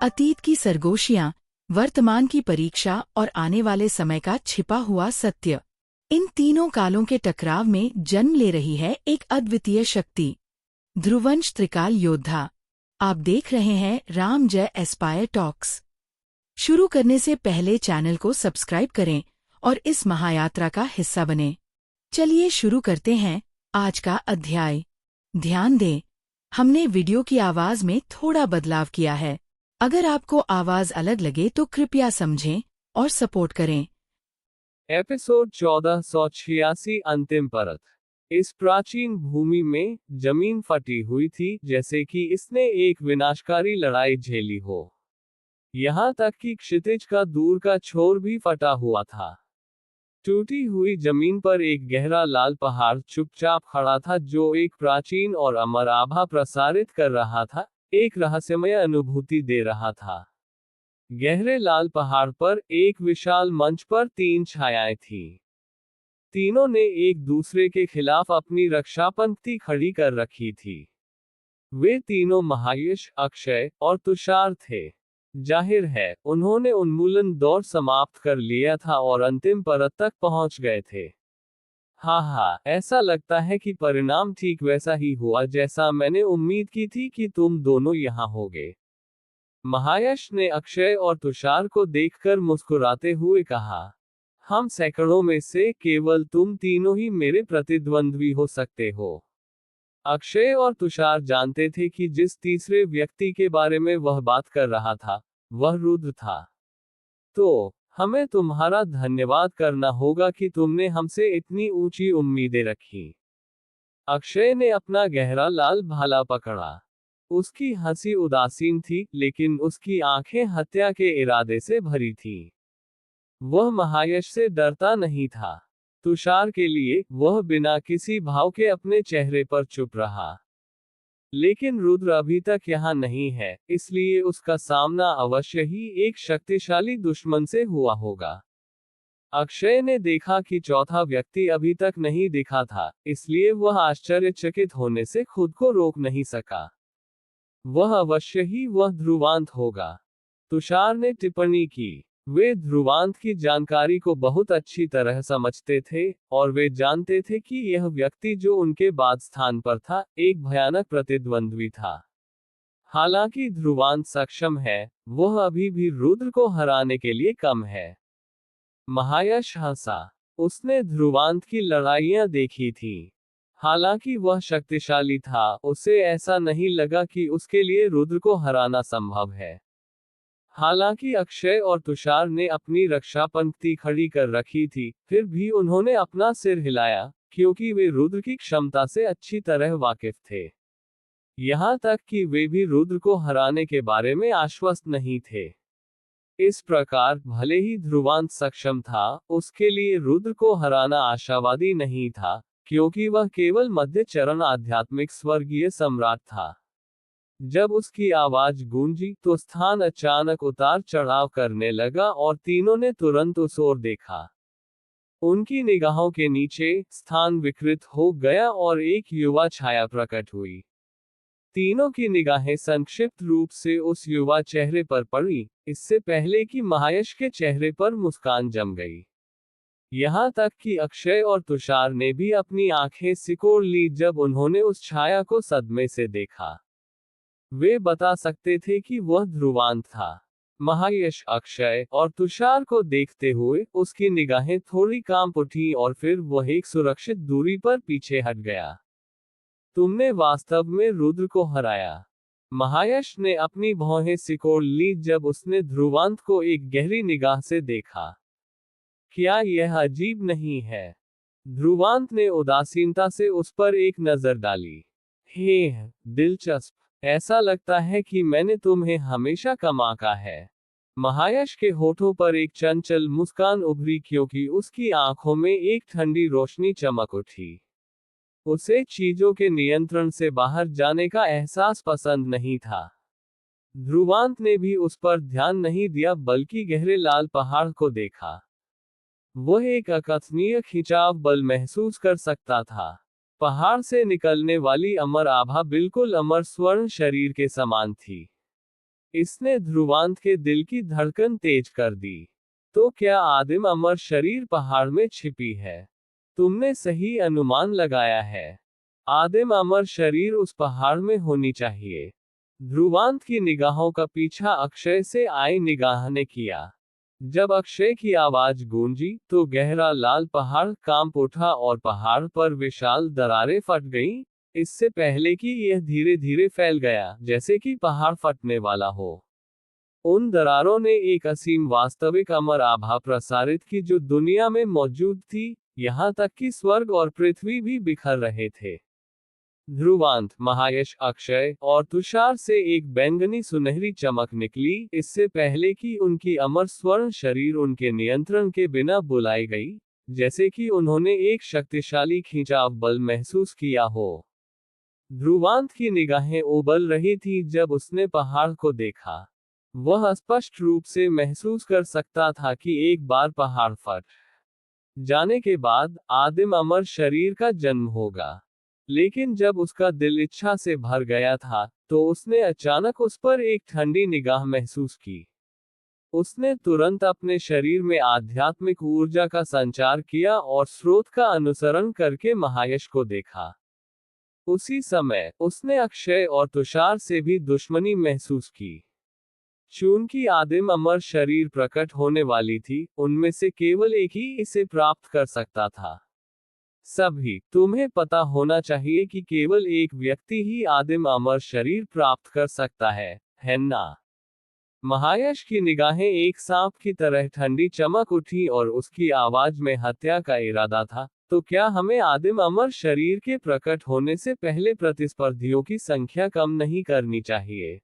अतीत की सरगोशियां, वर्तमान की परीक्षा और आने वाले समय का छिपा हुआ सत्य, इन तीनों कालों के टकराव में जन्म ले रही है एक अद्वितीय शक्ति, ध्रुवंश त्रिकाल योद्धा। आप देख रहे हैं राम जय एस्पायर टॉक्स। शुरू करने से पहले चैनल को सब्सक्राइब करें और इस महायात्रा का हिस्सा बनें। चलिए शुरू करते हैं आज का अध्याय। ध्यान दें, हमने वीडियो की आवाज में थोड़ा बदलाव किया है। अगर आपको आवाज अलग लगे तो कृपया समझें और सपोर्ट करें। एपिसोड 1486 अंतिम परत। इस प्राचीन भूमि में जमीन फटी हुई थी, जैसे कि इसने एक विनाशकारी लड़ाई झेली हो। यहाँ तक कि क्षितिज का दूर का छोर भी फटा हुआ था। टूटी हुई जमीन पर एक गहरा लाल पहाड़ चुपचाप खड़ा था, जो एक प्राचीन और अमर आभा प्रसारित कर रहा था, एक रहस्यमय अनुभूति दे रहा था। गहरे लाल पहाड़ पर एक विशाल मंच पर तीन छायाएं थीं। तीनों ने एक दूसरे के खिलाफ अपनी रक्षा पंक्ति खड़ी कर रखी थी। वे तीनों महायश, अक्षय और तुषार थे। जाहिर है, उन्होंने उन्मूलन दौर समाप्त कर लिया था और अंतिम परत तक पहुंच गए थे। हाँ, ऐसा लगता है कि परिणाम ठीक वैसा ही हुआ जैसा मैंने उम्मीद की थी कि तुम दोनों यहाँ होगे। महायश ने अक्षय और तुषार को देखकर मुस्कुराते हुए कहा, हम सैकड़ों में से केवल तुम तीनों ही मेरे प्रतिद्वंद्वी हो सकते हो। अक्षय और तुषार जानते थे कि जिस तीसरे व्यक्ति के बारे में वह बात कर रहा था, वह रुद्र था। तो हमें तुम्हारा धन्यवाद करना होगा कि तुमने हमसे इतनी ऊंची उम्मीदें रखी। अक्षय ने अपना गहरा लाल भाला पकड़ा। उसकी हंसी उदासीन थी, लेकिन उसकी आंखें हत्या के इरादे से भरी थीं। वह महायश से डरता नहीं था। तुषार के लिए, वह बिना किसी भाव के अपने चेहरे पर चुप रहा। लेकिन रुद्र अभी तक यहाँ नहीं है, इसलिए उसका सामना अवश्य ही एक शक्तिशाली दुश्मन से हुआ होगा। अक्षय ने देखा कि चौथा व्यक्ति अभी तक नहीं दिखा था, इसलिए वह आश्चर्यचकित होने से खुद को रोक नहीं सका। वह अवश्य ही वह ध्रुवांत होगा, तुषार ने टिप्पणी की। वे ध्रुवांत की जानकारी को बहुत अच्छी तरह समझते थे, और वे जानते थे कि यह व्यक्ति जो उनके बाद स्थान पर था, एक भयानक प्रतिद्वंद्वी था। हालांकि ध्रुवांत सक्षम है, वह अभी भी रुद्र को हराने के लिए कम है। महायश हंसा। उसने ध्रुवांत की लड़ाइयां देखी थी। हालांकि वह शक्तिशाली था, उसे ऐसा नहीं लगा कि उसके लिए रुद्र को हराना संभव है। हालांकि अक्षय और तुषार ने अपनी रक्षा पंक्ति खड़ी कर रखी थी, फिर भी उन्होंने अपना सिर हिलाया, क्योंकि वे रुद्र की क्षमता से अच्छी तरह वाकिफ थे। यहाँ तक कि वे भी रुद्र को हराने के बारे में आश्वस्त नहीं थे। इस प्रकार, भले ही ध्रुवांत सक्षम था, उसके लिए रुद्र को हराना आशावादी नहीं था, क्योंकि वह केवल मध्य चरण आध्यात्मिक स्वर्गीय सम्राट था। जब उसकी आवाज गूंजी तो स्थान अचानक उतार चढ़ाव करने लगा और तीनों ने तुरंत उस ओर देखा। उनकी निगाहों के नीचे स्थान विकृत हो गया और एक युवा छाया प्रकट हुई। तीनों की निगाहें संक्षिप्त रूप से उस युवा चेहरे पर पड़ी, इससे पहले कि महायश के चेहरे पर मुस्कान जम गई। यहाँ तक कि अक्षय और तुषार ने भी अपनी आंखें सिकोड़ ली जब उन्होंने उस छाया को सदमे से देखा। वे बता सकते थे कि वह ध्रुवांत था। महायश, अक्षय और तुषार को देखते हुए उसकी निगाहें थोड़ी कांप उठी और फिर वह एक सुरक्षित दूरी पर पीछे हट गया। तुमने वास्तव में रुद्र को हराया। महायश ने अपनी भौहें सिकोड़ ली जब उसने ध्रुवांत को एक गहरी निगाह से देखा। क्या यह अजीब नहीं है? ध्रुवांत ने उदासीनता से उस पर एक नजर डाली। हे, दिलचस्प। ऐसा लगता है कि मैंने तुम्हें हमेशा कम आंका है। महायश के होठों पर एक चंचल मुस्कान उभरी, क्योंकि उसकी आंखों में एक ठंडी रोशनी चमक उठी। उसे चीजों के नियंत्रण से बाहर जाने का एहसास पसंद नहीं था। ध्रुवांत ने भी उस पर ध्यान नहीं दिया, बल्कि गहरे लाल पहाड़ को देखा। वह एक अकथनीय खिंचाव बल महसूस कर सकता था। पहाड़ से निकलने वाली अमर आभा बिल्कुल अमर स्वर्ण शरीर के समान थी। इसने ध्रुवांत के दिल की धड़कन तेज कर दी। तो क्या आदिम अमर शरीर पहाड़ में छिपी है? तुमने सही अनुमान लगाया है। आदिम अमर शरीर उस पहाड़ में होनी चाहिए। ध्रुवांत की निगाहों का पीछा अक्षय से आई निगाह ने किया। जब अक्षय की आवाज गूंजी तो गहरा लाल पहाड़ कांप उठा और पहाड़ पर विशाल दरारें फट गईं, इससे पहले कि यह धीरे धीरे फैल गया, जैसे कि पहाड़ फटने वाला हो। उन दरारों ने एक असीम वास्तविक अमर आभा प्रसारित की जो दुनिया में मौजूद थी, यहाँ तक कि स्वर्ग और पृथ्वी भी बिखर रहे थे। ध्रुवांत, महायश, अक्षय और तुषार से एक बैंगनी सुनहरी चमक निकली, इससे पहले कि उनकी अमर स्वर्ण शरीर उनके नियंत्रण के बिना बुलाई गई, जैसे कि उन्होंने एक शक्तिशाली खिंचाव बल महसूस किया हो। ध्रुवांत की निगाहें उबल रही थी जब उसने पहाड़ को देखा। वह स्पष्ट रूप से महसूस कर सकता था कि एक बार पहाड़ फट जाने के बाद आदिम अमर शरीर का जन्म होगा। लेकिन जब उसका दिल इच्छा से भर गया था, तो उसने अचानक उस पर एक ठंडी निगाह महसूस की। उसने तुरंत अपने शरीर में आध्यात्मिक ऊर्जा का संचार किया और स्रोत का अनुसरण करके महायश को देखा। उसी समय उसने अक्षय और तुषार से भी दुश्मनी महसूस की। चूंकि आदिम अमर शरीर प्रकट होने वाली थी, उनमें से केवल एक ही इसे प्राप्त कर सकता था। सभी, तुम्हें पता होना चाहिए कि केवल एक व्यक्ति ही आदिम अमर शरीर प्राप्त कर सकता है ना? महायश की निगाहें एक सांप की तरह ठंडी चमक उठी और उसकी आवाज में हत्या का इरादा था। तो क्या हमें आदिम अमर शरीर के प्रकट होने से पहले प्रतिस्पर्धियों की संख्या कम नहीं करनी चाहिए?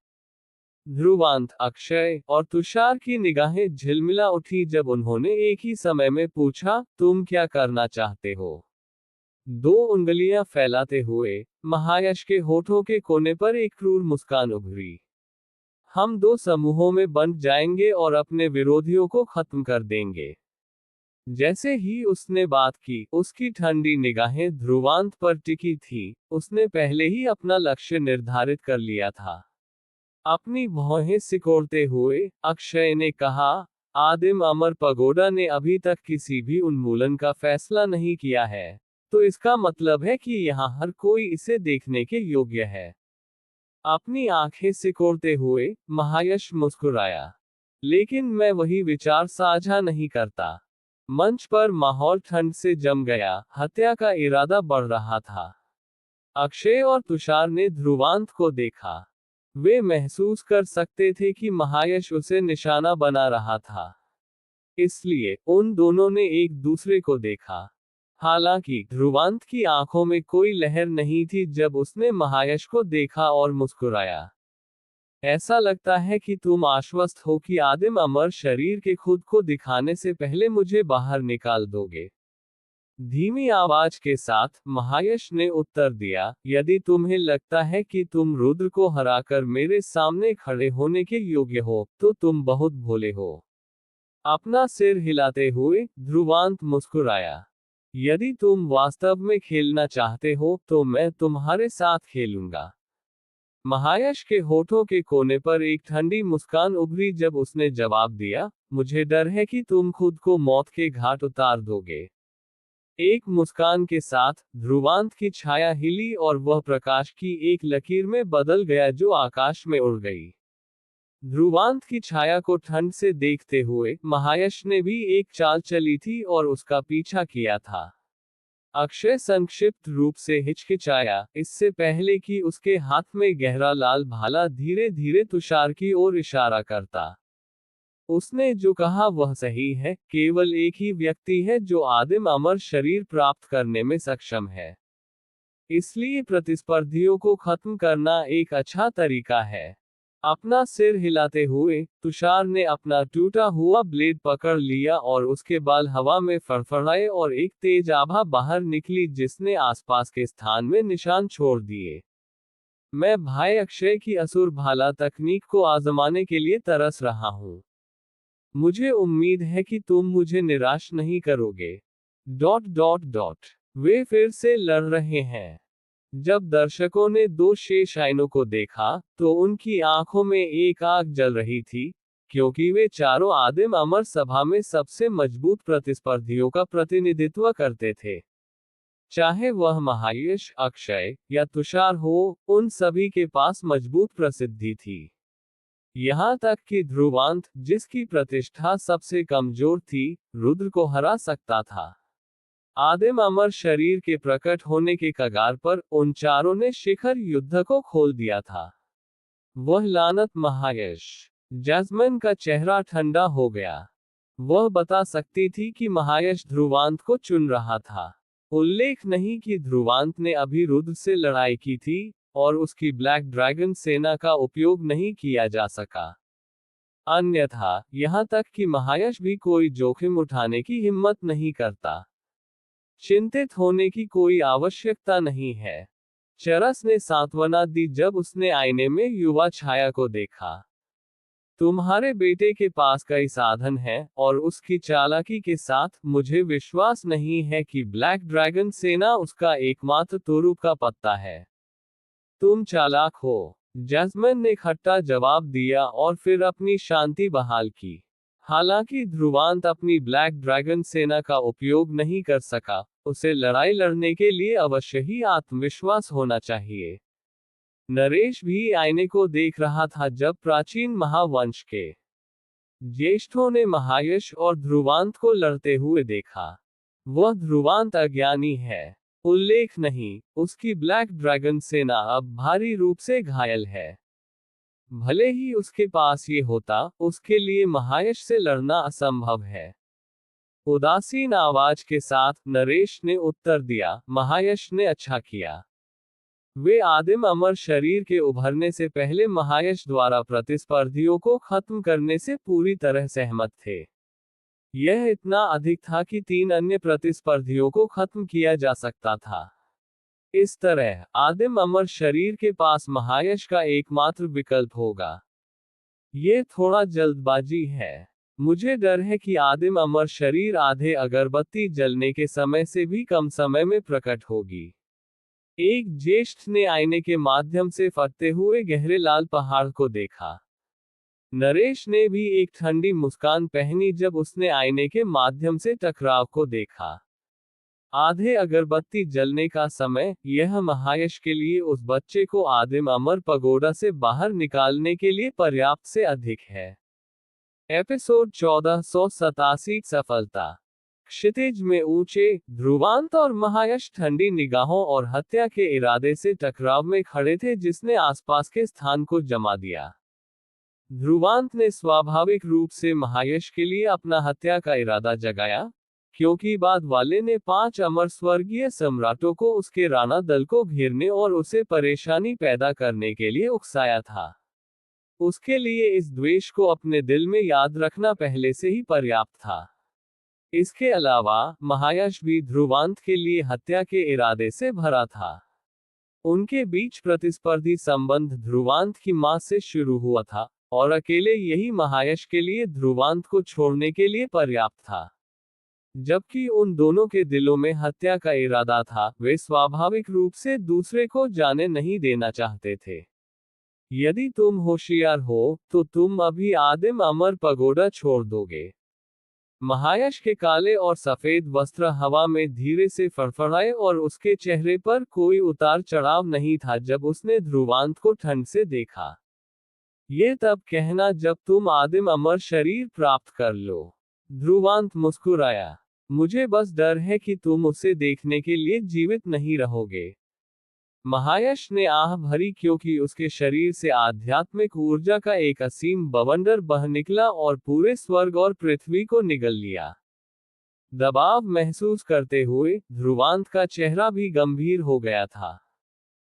ध्रुवांत, अक्षय और तुषार की निगाहें झिलमिला उठी जब उन्होंने एक ही समय में पूछा, तुम क्या करना चाहते हो? दो उंगलियां फैलाते हुए महायश के होठों के कोने पर एक क्रूर मुस्कान उभरी। हम दो समूहों में बंट जाएंगे और अपने विरोधियों को खत्म कर देंगे। जैसे ही उसने बात की, उसकी ठंडी निगाहें ध्रुवांत पर टिकी थी। उसने पहले ही अपना लक्ष्य निर्धारित कर लिया था। अपनी भौहें सिकोड़ते हुए अक्षय ने कहा, आदिम अमर पगोडा ने अभी तक किसी भी उन्मूलन का फैसला नहीं किया है, तो इसका मतलब है कि यहाँ हर कोई इसे देखने के योग्य है। अपनी आंखें सिकोड़ते हुए महायश मुस्कुराया। लेकिन मैं वही विचार साझा नहीं करता। मंच पर माहौल ठंड से जम गया, हत्या का इरादा बढ़ रहा था। अक्षय और तुषार ने ध्रुवांत को देखा। वे महसूस कर सकते थे कि महायश उसे निशाना बना रहा था। इसलिए उन दोनों ने एक दूसरे को देखा। हालांकि ध्रुवांत की आंखों में कोई लहर नहीं थी जब उसने महायश को देखा और मुस्कुराया। ऐसा लगता है कि तुम आश्वस्त हो कि आदिम अमर शरीर के खुद को दिखाने से पहले मुझे बाहर निकाल दोगे। धीमी आवाज के साथ महायश ने उत्तर दिया, यदि तुम्हें लगता है कि तुम रुद्र को हराकर मेरे सामने खड़े होने के योग्य हो, तो तुम बहुत भोले हो। अपना सिर हिलाते हुए ध्रुवांत मुस्कुराया। यदि तुम वास्तव में खेलना चाहते हो, तो मैं तुम्हारे साथ खेलूंगा। महायश के होठों के कोने पर एक ठंडी मुस्कान उभरी जब उसने जवाब दिया, मुझे डर है कि तुम खुद को मौत के घाट उतार दोगे। एक मुस्कान के साथ ध्रुवांत की छाया हिली और वह प्रकाश की एक लकीर में बदल गया जो आकाश में उड़ गई। ध्रुवांत की छाया को ठंड से देखते हुए महायश ने भी एक चाल चली थी और उसका पीछा किया था। अक्षय संक्षिप्त रूप से हिचकिचाया, इससे पहले कि उसके हाथ में गहरा लाल भाला धीरे धीरे तुषार की ओर इशारा करता। उसने जो कहा वह सही है, केवल एक ही व्यक्ति है जो आदिम अमर शरीर प्राप्त करने में सक्षम है। इसलिए प्रतिस्पर्धियों को खत्म करना एक अच्छा तरीका है। अपना सिर हिलाते हुए तुषार ने अपना टूटा हुआ ब्लेड पकड़ लिया और उसके बाल हवा में फड़फड़ाए और एक तेज आभा बाहर निकली जिसने आसपास के स्थान में निशान छोड़ दिए। मैं भाई अक्षय की असुर भाला तकनीक को आजमाने के लिए तरस रहा हूँ। मुझे उम्मीद है कि तुम मुझे निराश नहीं करोगे। वे फिर से लड़ रहे हैं। जब दर्शकों ने दो शेष आइनों को देखा, तो उनकी आंखों में एक आग जल रही थी, क्योंकि वे चारों आदिम अमर सभा में सबसे मजबूत प्रतिस्पर्धियों का प्रतिनिधित्व करते थे। चाहे वह महायश, अक्षय या तुषार हो, उन सभी के पास मजबूत प्रसिद्धि थी। यहाँ तक कि ध्रुवांत, जिसकी प्रतिष्ठा सबसे कमजोर थी, रुद्र को हरा सकता था। आदिम अमर शरीर के प्रकट होने के कगार पर उन चारों ने शिखर युद्ध को खोल दिया था। वह लानत महायश। जैस्मिन का चेहरा ठंडा हो गया। वह बता सकती थी कि महायश ध्रुवांत को चुन रहा था। उल्लेख नहीं कि ध्रुवांत ने अभी रुद्र से लड़ाई की थी, और उसकी ब्लैक ड्रैगन सेना का उपयोग नहीं किया जा सका। अन्यथा, यहाँ तक कि महायश भी कोई जोखिम उठाने की हिम्मत नहीं करता। चिंतित होने की कोई आवश्यकता नहीं है। चरस ने सांत्वना दी जब उसने आईने में युवा छाया को देखा। तुम्हारे बेटे के पास कई साधन हैं, और उसकी चालाकी के साथ मुझे विश्वास नहीं है कि ब्लैक ड्रैगन सेना उसका एकमात्र तुरुप का पत्ता है। तुम चालाक हो, जैस्मिन ने खट्टा जवाब दिया और फिर अपनी शांति बहाल की। हालांकि ध्रुवांत अपनी ब्लैक ड्रैगन सेना का उपयोग नहीं कर सका, उसे लड़ाई लड़ने के लिए अवश्य ही आत्मविश्वास होना चाहिए। नरेश भी आईने को देख रहा था जब प्राचीन महावंश के ज्येष्ठों ने महायश और ध्रुवांत को लड़ते हुए देखा। वह ध्रुवांत अज्ञानी है। उल्लेख नहीं, उसकी ब्लैक ड्रैगन सेना अब भारी रूप से घायल है। भले ही उसके पास ये होता, उसके लिए महायश से लड़ना असंभव है। उदासीन आवाज के साथ नरेश ने उत्तर दिया, महायश ने अच्छा किया। वे आदिम अमर शरीर के उभरने से पहले महायश द्वारा प्रतिस्पर्धियों को खत्म करने से पूरी तरह सहमत थे। यह इतना अधिक था कि 3 अन्य प्रतिस्पर्धियों को खत्म किया जा सकता था। इस तरह, आदिम अमर शरीर के पास महायश का एकमात्र विकल्प होगा। ये थोड़ा जल्दबाजी है। मुझे डर है कि आदिम अमर शरीर आधे अगरबत्ती जलने के समय से भी कम समय में प्रकट होगी। एक ज्येष्ठ ने आईने के माध्यम से फटते हुए गहरे लाल पहाड़ को देखा। नरेश ने भी एक ठंडी मुस्कान पहनी जब उसने आईने के माध्यम से टकराव को देखा। आधे अगरबत्ती जलने का समय, यह महायश के लिए उस बच्चे को आदिम अमर पगोडा से बाहर निकालने के लिए पर्याप्त से अधिक है। एपिसोड 1487 सफलता। क्षितिज में ऊंचे, ध्रुवांत और महायश ठंडी निगाहों और हत्या के इरादे से टकराव में खड़े थे जिसने आसपास के स्थान को जमा दिया। ध्रुवांत ने स्वाभाविक रूप से महायश के लिए अपना हत्या का इरादा जगाया, क्योंकि बाद वाले ने 5 अमर स्वर्गीय सम्राटों को उसके राणा दल को घेरने और उसे परेशानी पैदा करने के लिए उकसाया था। उसके लिए इस द्वेष को अपने दिल में याद रखना पहले से ही पर्याप्त था। इसके अलावा, महायश भी ध्रुवांत के लिए हत्या के इरादे से भरा था। उनके बीच प्रतिस्पर्धी संबंध ध्रुवांत की मां से शुरू हुआ था, और अकेले यही महायश के लिए ध्रुवांत को छोड़ने के लिए पर्याप्त था। जबकि उन दोनों के दिलों में हत्या का इरादा था, वे स्वाभाविक रूप से दूसरे को जाने नहीं देना चाहते थे। यदि तुम होशियार हो, तो तुम अभी आदिम अमर पगोडा छोड़ दोगे। महायश के काले और सफेद वस्त्र हवा में धीरे से फड़फड़ाए और उसके चेहरे पर कोई उतार चढ़ाव नहीं था जब उसने ध्रुवांत को ठंड से देखा। ये तब कहना जब तुम आदिम अमर शरीर प्राप्त कर लो। ध्रुवांत मुस्कुराया। मुझे बस डर है कि तुम उसे देखने के लिए जीवित नहीं रहोगे। महायश ने आह भरी क्योंकि उसके शरीर से आध्यात्मिक ऊर्जा का एक असीम बवंडर बह निकला और पूरे स्वर्ग और पृथ्वी को निगल लिया। दबाव महसूस करते हुए ध्रुवांत का चेहरा भी गंभीर हो गया था।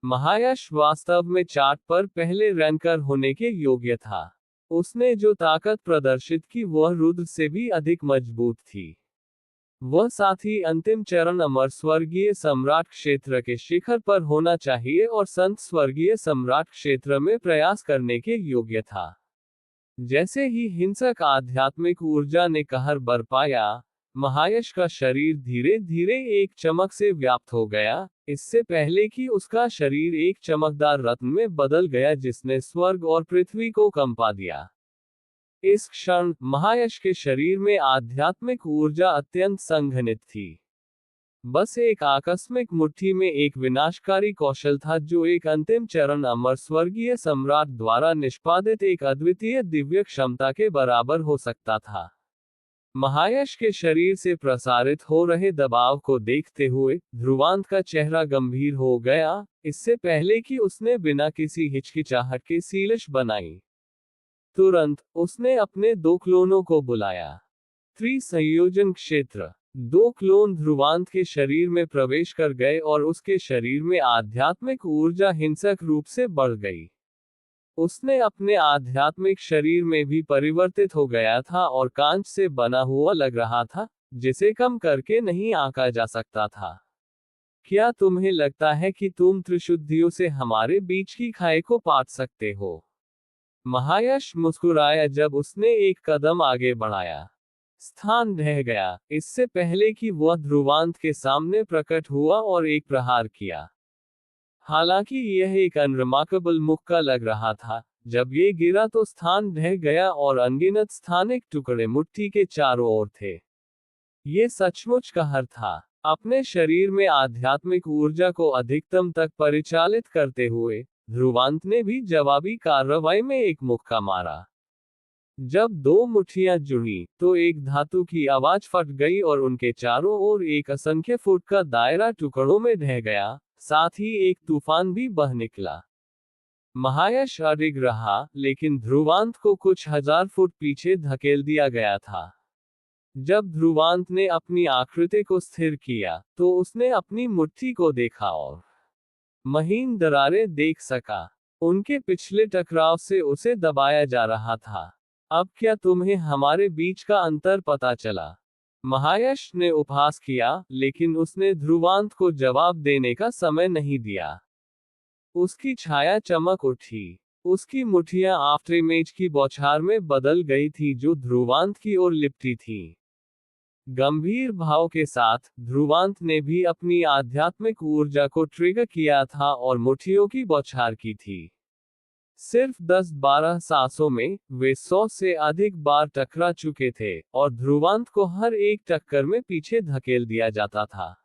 महायश वास्तव में चार्ट पर पहले रैंकर होने के योग्य था। उसने जो ताकत प्रदर्शित की वह रुद्र से भी अधिक मजबूत थी। वह साथ ही अंतिम चरण अमर स्वर्गीय सम्राट क्षेत्र के शिखर पर होना चाहिए और संत स्वर्गीय सम्राट क्षेत्र में प्रयास करने के योग्य था। जैसे ही हिंसक आध्यात्मिक ऊर्जा ने कहर बरपाया, महायश का शरीर धीरे धीरे एक चमक से व्याप्त हो गया, इससे पहले कि उसका शरीर एक चमकदार रत्न में बदल गया जिसने स्वर्ग और पृथ्वी को कंपा दिया। इस क्षण महायश के शरीर में आध्यात्मिक ऊर्जा अत्यंत संघनित थी। बस एक आकस्मिक मुट्ठी में एक विनाशकारी कौशल था जो एक अंतिम चरण अमर स्वर्गीय सम्राट द्वारा निष्पादित एक अद्वितीय दिव्य क्षमता के बराबर हो सकता था। महायश के शरीर से प्रसारित हो रहे दबाव को देखते हुए ध्रुवांत का चेहरा गंभीर हो गया, इससे पहले कि उसने बिना किसी हिचकिचाहट के शीलश बनाई। तुरंत उसने अपने 2 क्लोनों को बुलाया। त्रिसंयोजन क्षेत्र। 2 क्लोन ध्रुवांत के शरीर में प्रवेश कर गए और उसके शरीर में आध्यात्मिक ऊर्जा हिंसक रूप से बढ़ गई। उसने अपने आध्यात्मिक शरीर में भी परिवर्तित हो गया था और कांच से बना हुआ लग रहा था, जिसे कम करके नहीं आंका जा सकता था। क्या तुम्हें लगता है कि तुम त्रिशुद्धियों से हमारे बीच की खाई को पाट सकते हो? महायश मुस्कुराया जब उसने एक कदम आगे बढ़ाया। स्थान ढह गया, इससे पहले कि वह ध्रुवांत के सामने प्रकट हुआ और एक प्रहार किया। हालांकि यह एक अनरिमार्केबल मुक्का लग रहा था, जब ये गिरा तो स्थान ढह गया और अनगिनत स्थानिक टुकड़े मुट्ठी के चारों ओर थे। ये सचमुच कहर था। अपने शरीर में आध्यात्मिक ऊर्जा को अधिकतम तक परिचालित करते हुए ध्रुवांत ने भी जवाबी कार्रवाई में एक मुक्का मारा। जब 2 मुट्ठियां जुड़ी तो एक धातु की आवाज फट गई और उनके चारों ओर एक असंख्य फुट का दायरा टुकड़ों में ढह गया, साथ ही एक तूफान भी बह निकला। महायश अडिग रहा, लेकिन ध्रुवांत को कुछ हजार फुट पीछे धकेल दिया गया था। जब ध्रुवांत ने अपनी आकृति को स्थिर किया, तो उसने अपनी मुट्ठी को देखा और महीन दरारें देख सका। उनके पिछले टकराव से उसे दबाया जा रहा था। अब क्या तुम्हें हमारे बीच का अंतर पता चला? महायश ने उपहास किया, लेकिन उसने ध्रुवांत को जवाब देने का समय नहीं दिया। उसकी छाया चमक उठी। उसकी मुट्ठियां आफ्टर इमेज की बौछार में बदल गई थी जो ध्रुवांत की ओर लिपटी थी। गंभीर भाव के साथ ध्रुवांत ने भी अपनी आध्यात्मिक ऊर्जा को ट्रिगर किया था और मुट्ठियों की बौछार की थी। सिर्फ 10-12 सांसों में वे 100 से अधिक बार टकरा चुके थे और ध्रुवांत को हर एक टक्कर में पीछे धकेल दिया जाता था।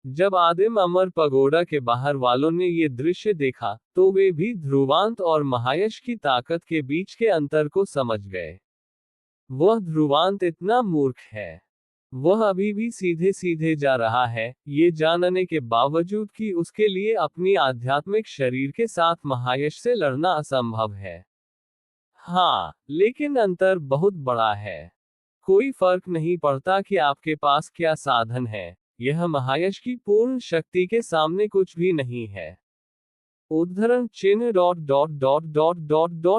जब आदिम अमर पगोडा के बाहर वालों ने ये दृश्य देखा, तो वे भी ध्रुवांत और महायश की ताकत के बीच के अंतर को समझ गए। वह ध्रुवांत इतना मूर्ख है। वह अभी भी सीधे सीधे जा रहा है, ये जानने के बावजूद कि उसके लिए अपनी आध्यात्मिक शरीर के साथ महायश से लड़ना असंभव है। हाँ, लेकिन अंतर बहुत बड़ा है। कोई फर्क नहीं पड़ता कि आपके पास क्या साधन है, यह महायश की पूर्ण शक्ति के सामने कुछ भी नहीं है। उद्धरण चिन्ह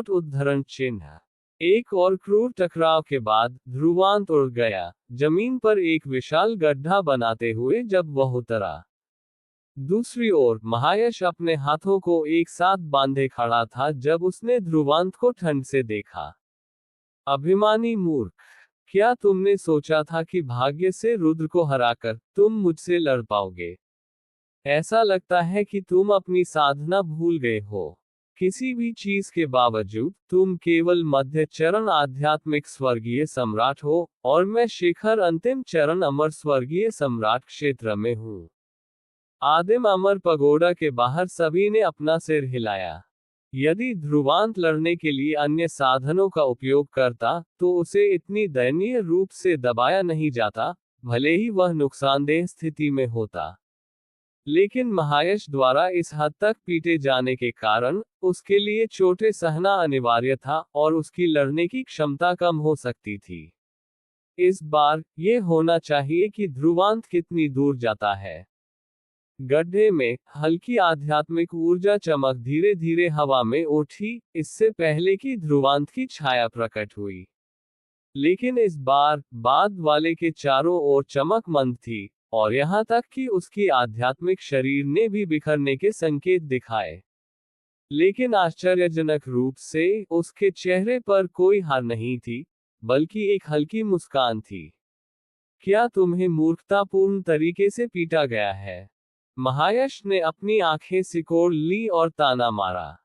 उद्धरण चिन्ह। एक और क्रूर टकराव के बाद ध्रुवांत उड़ गया, जमीन पर एक विशाल गड्ढा बनाते हुए जब वह उतरा। दूसरी ओर महायश अपने हाथों को एक साथ बांधे खड़ा था जब उसने ध्रुवांत को ठंड से देखा। अभिमानी मूर्ख, क्या तुमने सोचा था कि भाग्य से रुद्र को हराकर तुम मुझसे लड़ पाओगे? ऐसा लगता है कि तुम अपनी साधना भूल गए हो। किसी भी चीज के बावजूद तुम केवल मध्य चरण आध्यात्मिक स्वर्गीय सम्राट हो, और मैं शिखर अंतिम चरण अमर स्वर्गीय सम्राट क्षेत्र में हूँ। आदिम अमर पगोडा के बाहर सभी ने अपना सिर हिलाया। यदि ध्रुवांत लड़ने के लिए अन्य साधनों का उपयोग करता, तो उसे इतनी दयनीय रूप से दबाया नहीं जाता, भले ही वह नुकसानदेह स्थिति में होता। लेकिन महायश द्वारा इस हद तक पीटे जाने के कारण उसके लिए चोटें सहना अनिवार्य था और उसकी लड़ने की क्षमता कम हो सकती थी। इस बार यह होना चाहिए कि ध्रुवांत कितनी दूर जाता है। गड्ढे में हल्की आध्यात्मिक ऊर्जा चमक धीरे धीरे हवा में उठी, इससे पहले कि ध्रुवांत की छाया प्रकट हुई। लेकिन इस बार बाद वाले के चारों ओर चमक मंद थी, और यहां तक कि उसकी आध्यात्मिक शरीर ने भी बिखरने के संकेत दिखाए। लेकिन आश्चर्यजनक रूप से उसके चेहरे पर कोई हार नहीं थी, बल्कि एक हल्की मुस्कान थी। क्या तुम्हें मूर्खतापूर्ण तरीके से पीटा गया है? महायश ने अपनी आंखें सिकोड़ ली और ताना मारा।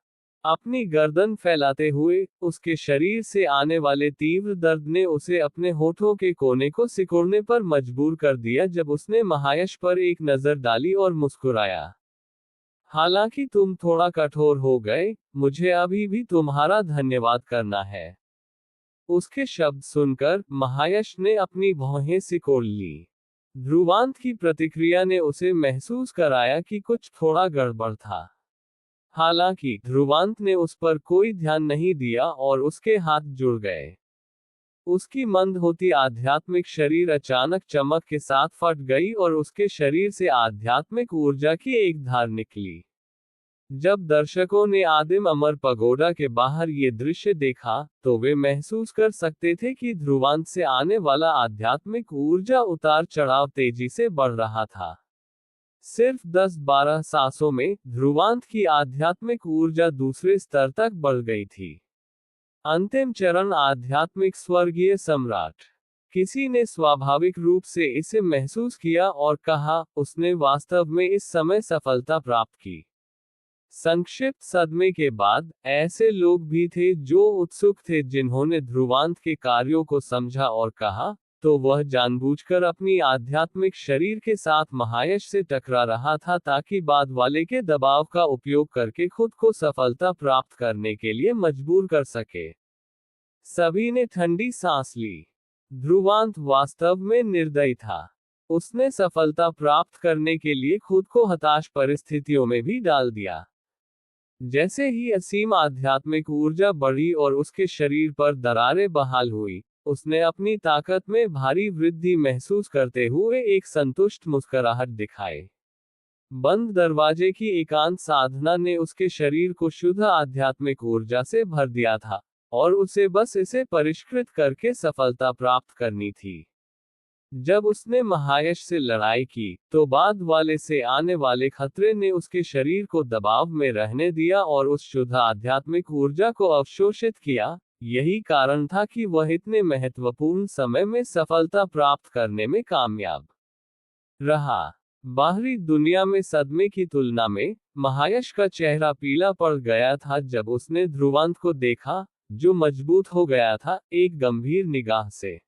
अपनी गर्दन फैलाते हुए, उसके शरीर से आने वाले तीव्र दर्द ने उसे अपने होठों के कोने को सिकोड़ने पर मजबूर कर दिया जब उसने महायश पर एक नजर डाली और मुस्कुराया। हालांकि तुम थोड़ा कठोर हो गए, मुझे अभी भी तुम्हारा धन्यवाद करना है। उसके शब्द सुनकर महायश ने अपनी भौहें सिकोड़ ली। ध्रुवांत की प्रतिक्रिया ने उसे महसूस कराया कि कुछ थोड़ा गड़बड़ था। हालांकि ध्रुवांत ने उस पर कोई ध्यान नहीं दिया और उसके हाथ जुड़ गए। उसकी मंद होती आध्यात्मिक शरीर अचानक चमक के साथ फट गई और उसके शरीर से आध्यात्मिक ऊर्जा की एक धार निकली। जब दर्शकों ने आदिम अमर पगोडा के बाहर ये दृश्य देखा, तो वे महसूस कर सकते थे कि ध्रुवांत से आने वाला आध्यात्मिक ऊर्जा उतार चढ़ाव तेजी से बढ़ रहा था। सिर्फ 10-12 सांसों में ध्रुवांत की आध्यात्मिक ऊर्जा दूसरे स्तर तक बढ़ गई थी। अंतिम चरण आध्यात्मिक स्वर्गीय सम्राट। किसी ने स्वाभाविक रूप से इसे महसूस किया और कहा, उसने वास्तव में इस समय सफलता प्राप्त की। संक्षिप्त सदमे के बाद, ऐसे लोग भी थे जो उत्सुक थे जिन्होंने ध्रुवांत के कार्यों को समझा और कहा, तो वह जानबूझकर अपनी आध्यात्मिक शरीर के साथ महायश से टकरा रहा था ताकि बाद वाले के दबाव का उपयोग करके खुद को सफलता प्राप्त करने के लिए मजबूर कर सके। सभी ने ठंडी सांस ली। ध्रुवांत वास्तव में निर्दयी था। उसने सफलता प्राप्त करने के लिए खुद को हताश परिस्थितियों में भी डाल दिया। जैसे ही असीम आध्यात्मिक ऊर्जा बढ़ी और उसके शरीर पर दरारें बहाल हुई, उसने अपनी ताकत में भारी वृद्धि महसूस करते हुए एक संतुष्ट मुस्कुराहट दिखाई। बंद दरवाजे की एकांत साधना ने उसके शरीर को शुद्ध आध्यात्मिक ऊर्जा से भर दिया था, और उसे बस इसे परिष्कृत करके सफलता प्राप्त करनी थी। जब उसने महायश से लड़ाई की, तो बाद वाले से आने वाले खतरे ने उसके शरीर को दबाव में रहने दिया और उस शुद्ध आध्यात्मिक ऊर्जा को अवशोषित किया। यही कारण था कि वह इतने महत्वपूर्ण समय में सफलता प्राप्त करने में कामयाब रहा। बाहरी दुनिया में सदमे की तुलना में महायश का चेहरा पीला पड़ गया था जब उसने ध्रुवांत को देखा, जो मजबूत हो गया था, एक गंभीर निगाह से।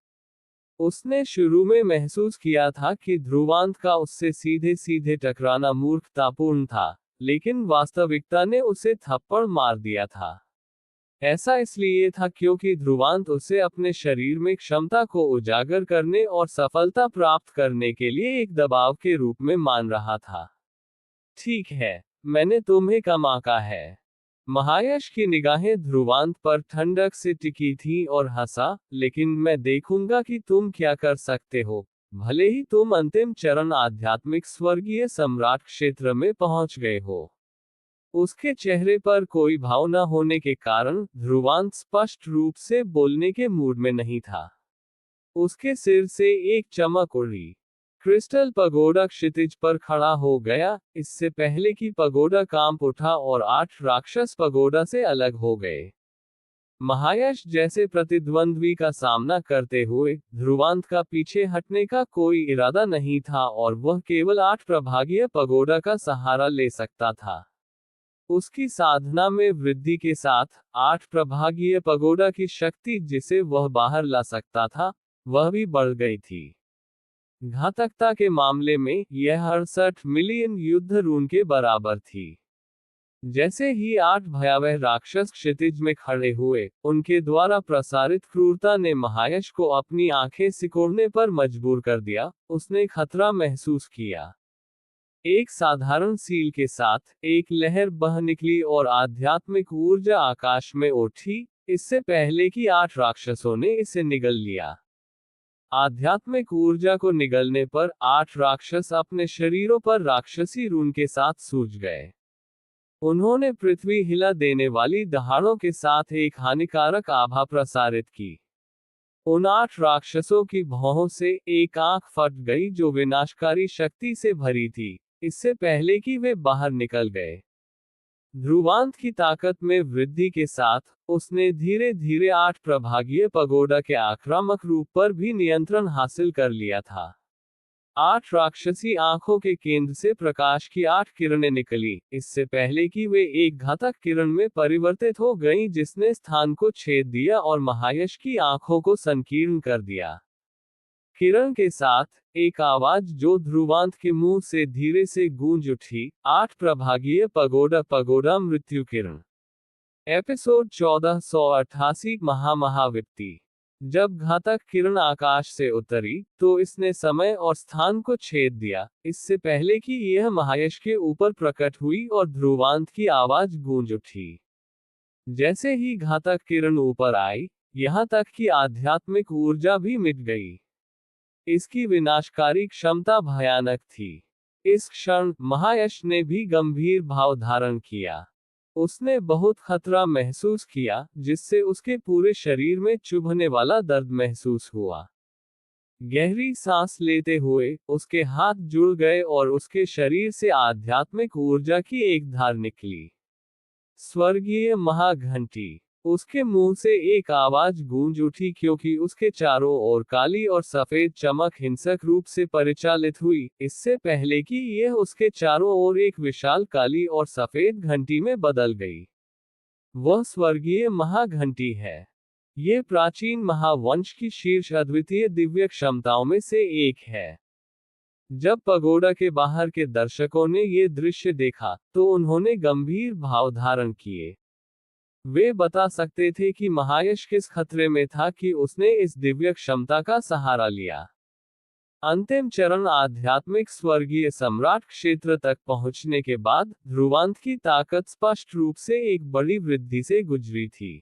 उसने शुरू में महसूस किया था कि ध्रुवांत का उससे सीधे सीधे टकराना मूर्खतापूर्ण था, लेकिन वास्तविकता ने उसे थप्पड़ मार दिया था। ऐसा इसलिए था क्योंकि ध्रुवांत उसे अपने शरीर में क्षमता को उजागर करने और सफलता प्राप्त करने के लिए एक दबाव के रूप में मान रहा था। ठीक है, मैंने तुम्हें कम आंका है। महायश की निगाहें ध्रुवांत पर ठंडक से टिकी थीं और हंसा, लेकिन मैं देखूंगा कि तुम क्या कर सकते हो, भले ही तुम अंतिम चरण आध्यात्मिक स्वर्गीय सम्राट क्षेत्र में पहुंच गए हो। उसके चेहरे पर कोई भाव न होने के कारण ध्रुवांत स्पष्ट रूप से बोलने के मूड में नहीं था। उसके सिर से एक चमक उड़ी। क्रिस्टल पगोडा क्षितिज पर खड़ा हो गया, इससे पहले कि पगोडा कांप उठा और 8 राक्षस पगोडा से अलग हो गए। महायश जैसे प्रतिद्वंद्वी का सामना करते हुए ध्रुवांत का पीछे हटने का कोई इरादा नहीं था और वह केवल 8 प्रभागीय पगोडा का सहारा ले सकता था। उसकी साधना में वृद्धि के साथ 8 प्रभागीय पगोडा की शक्ति जिसे वह बाहर ला सकता था, वह भी बढ़ गई थी। घातकता के मामले में यह 68 मिलियन युद्ध रून के बराबर थी। जैसे ही 8 भयावह राक्षस क्षितिज में खड़े हुए, उनके द्वारा प्रसारित क्रूरता ने महायश को अपनी आंखें सिकोड़ने पर मजबूर कर दिया। उसने खतरा महसूस किया। एक साधारण सील के साथ एक लहर बह निकली और आध्यात्मिक ऊर्जा आकाश में उठी, इससे पहले कि 8 राक्षसों ने इसे निगल लिया। आध्यात्मिक ऊर्जा को निगलने पर 8 राक्षस अपने शरीरों पर राक्षसी रून के साथ सूज गए। उन्होंने पृथ्वी हिला देने वाली दहाड़ों के साथ एक हानिकारक आभा प्रसारित की। उन 8 राक्षसों की भौहों से एक आंख फट गई जो विनाशकारी शक्ति से भरी थी, इससे पहले कि वे बाहर निकल गए। ध्रुवांत की ताकत में वृद्धि के साथ उसने धीरे धीरे 8 प्रभागीय पगोडा के आक्रामक रूप पर भी नियंत्रण हासिल कर लिया था। 8 राक्षसी आंखों के केंद्र से प्रकाश की 8 किरणें निकली, इससे पहले कि वे एक घातक किरण में परिवर्तित हो गईं जिसने स्थान को छेद दिया और महायश की आंखों को संकीर्ण कर दिया। किरण के साथ एक आवाज जो ध्रुवांत के मुंह से धीरे से गूंज उठी, 8 प्रभागीय पगोडा पगोडा मृत्यु किरण। एपिसोड 1488 महाविपत्ति। जब घातक किरण आकाश से उतरी तो इसने समय और स्थान को छेद दिया, इससे पहले कि यह महायश के ऊपर प्रकट हुई और ध्रुवांत की आवाज गूंज उठी। जैसे ही घातक किरण ऊपर आई, यहां तक कि आध्यात्मिक ऊर्जा भी मिट गई। इसकी विनाशकारी क्षमता भयानक थी। इस क्षण महायश ने भी गंभीर भाव धारण किया। उसने बहुत खतरा महसूस किया, जिससे उसके पूरे शरीर में चुभने वाला दर्द महसूस हुआ। गहरी सांस लेते हुए उसके हाथ जुड़ गए और उसके शरीर से आध्यात्मिक ऊर्जा की एक धार निकली। स्वर्गीय महाघंटी। उसके मुंह से एक आवाज गूंज उठी क्योंकि उसके चारों ओर काली और सफेद चमक हिंसक रूप से परिचालित हुई, इससे पहले कि यह उसके चारों ओर एक विशाल काली और सफेद घंटी में बदल गई। वह स्वर्गीय महाघंटी है। यह प्राचीन महावंश की शीर्ष अद्वितीय दिव्य क्षमताओं में से एक है। जब पगोडा के बाहर के दर्शकों ने यह दृश्य देखा तो उन्होंने गंभीर भाव धारण किए। वे बता सकते थे कि महायश किस खतरे में था कि उसने इस दिव्य क्षमता का सहारा लिया। अंतिम चरण आध्यात्मिक स्वर्गीय सम्राट क्षेत्र तक पहुंचने के बाद ध्रुवांत की ताकत स्पष्ट रूप से एक बड़ी वृद्धि से गुजरी थी।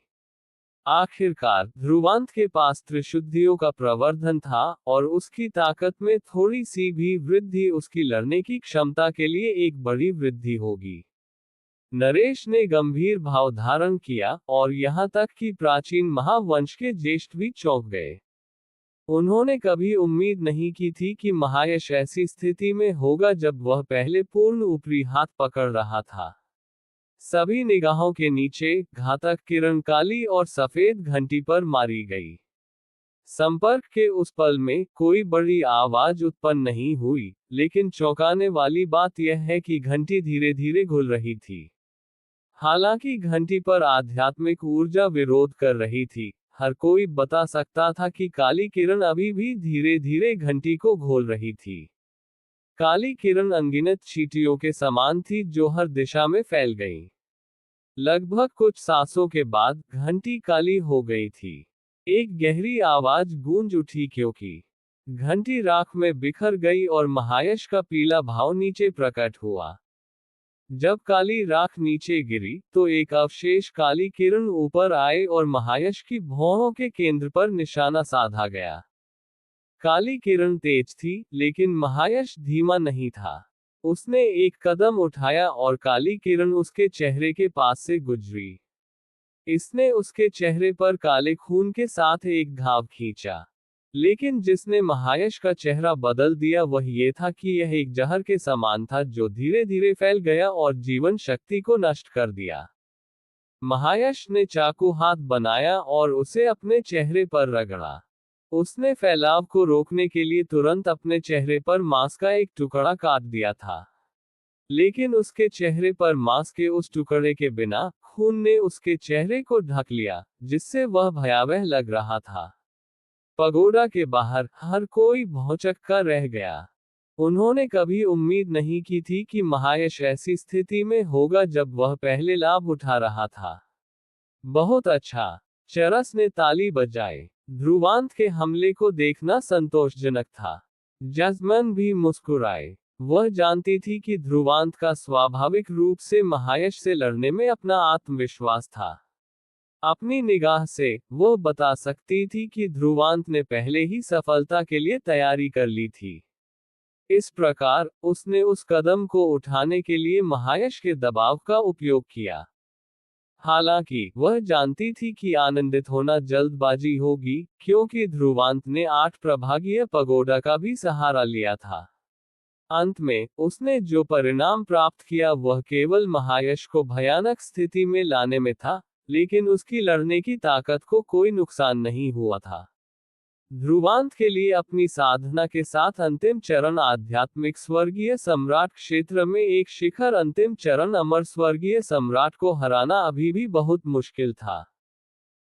आखिरकार ध्रुवांत के पास त्रिशुद्धियों का प्रवर्धन था और उसकी ताकत में थोड़ी सी भी वृद्धि उसकी लड़ने की क्षमता के लिए एक बड़ी वृद्धि होगी। नरेश ने गंभीर भाव धारण किया और यहाँ तक कि प्राचीन महावंश के ज्येष्ठ भी चौंक गए। उन्होंने कभी उम्मीद नहीं की थी कि महायश ऐसी स्थिति में होगा जब वह पहले पूर्ण ऊपरी हाथ पकड़ रहा था। सभी निगाहों के नीचे घातक किरण काली और सफेद घंटी पर मारी गई। संपर्क के उस पल में कोई बड़ी आवाज उत्पन्न नहीं हुई, लेकिन चौंकाने वाली बात यह है कि घंटी धीरे धीरे घुल रही थी। हालांकि घंटी पर आध्यात्मिक ऊर्जा विरोध कर रही थी, हर कोई बता सकता था कि काली किरण अभी भी धीरे धीरे घंटी को घोल रही थी। काली किरण अनगिनत चींटियों के समान थी जो हर दिशा में फैल गईं। लगभग कुछ सांसों के बाद घंटी काली हो गई थी। एक गहरी आवाज गूंज उठी क्योंकि घंटी राख में बिखर गई और महायश का पीला भाव नीचे प्रकट हुआ। जब काली राख नीचे गिरी तो एक अवशेष काली किरण ऊपर आए और महायश की भौहों के केंद्र पर निशाना साधा गया। काली किरण तेज थी, लेकिन महायश धीमा नहीं था। उसने एक कदम उठाया और काली किरण उसके चेहरे के पास से गुजरी। इसने उसके चेहरे पर काले खून के साथ एक घाव खींचा। लेकिन जिसने महायश का चेहरा बदल दिया वह ये था कि यह एक जहर के समान था जो धीरे धीरे फैल गया और जीवन शक्ति को नष्ट कर दिया। महायश ने चाकू हाथ बनाया और उसे अपने चेहरे पर रगड़ा। उसने फैलाव को रोकने के लिए तुरंत अपने चेहरे पर मांस का एक टुकड़ा काट दिया था, लेकिन उसके चेहरे पर मांस के उस टुकड़े के बिना खून ने उसके चेहरे को ढक लिया, जिससे वह भयावह लग रहा था। पगोडा के बाहर हर कोई भौंचक्का रह गया। उन्होंने कभी उम्मीद नहीं की थी कि महायश ऐसी स्थिति में होगा जब वह पहले लाभ उठा रहा था। बहुत अच्छा, चरस ने ताली बजाई। ध्रुवांत के हमले को देखना संतोषजनक था। जजमन भी मुस्कुराए। वह जानती थी कि ध्रुवांत का स्वाभाविक रूप से महायश से लड़ने में अपना आत्मविश्वास था। अपनी निगाह से वह बता सकती थी कि ध्रुवांत ने पहले ही सफलता के लिए तैयारी कर ली थी। इस प्रकार उसने उस कदम को उठाने के लिए महायश के दबाव का उपयोग किया। हालांकि वह जानती थी कि आनंदित होना जल्दबाजी होगी, क्योंकि ध्रुवांत ने 8 प्रभागीय पगोडा का भी सहारा लिया था। अंत में उसने जो परिणाम प्राप्त किया वह केवल महायश को भयानक स्थिति में लाने में था, लेकिन उसकी लड़ने की ताकत को कोई नुकसान नहीं हुआ था। ध्रुवांत के लिए अपनी साधना के साथ अंतिम चरण आध्यात्मिक स्वर्गीय सम्राट क्षेत्र में एक शिखर अंतिम चरण अमर स्वर्गीय सम्राट को हराना अभी भी बहुत मुश्किल था।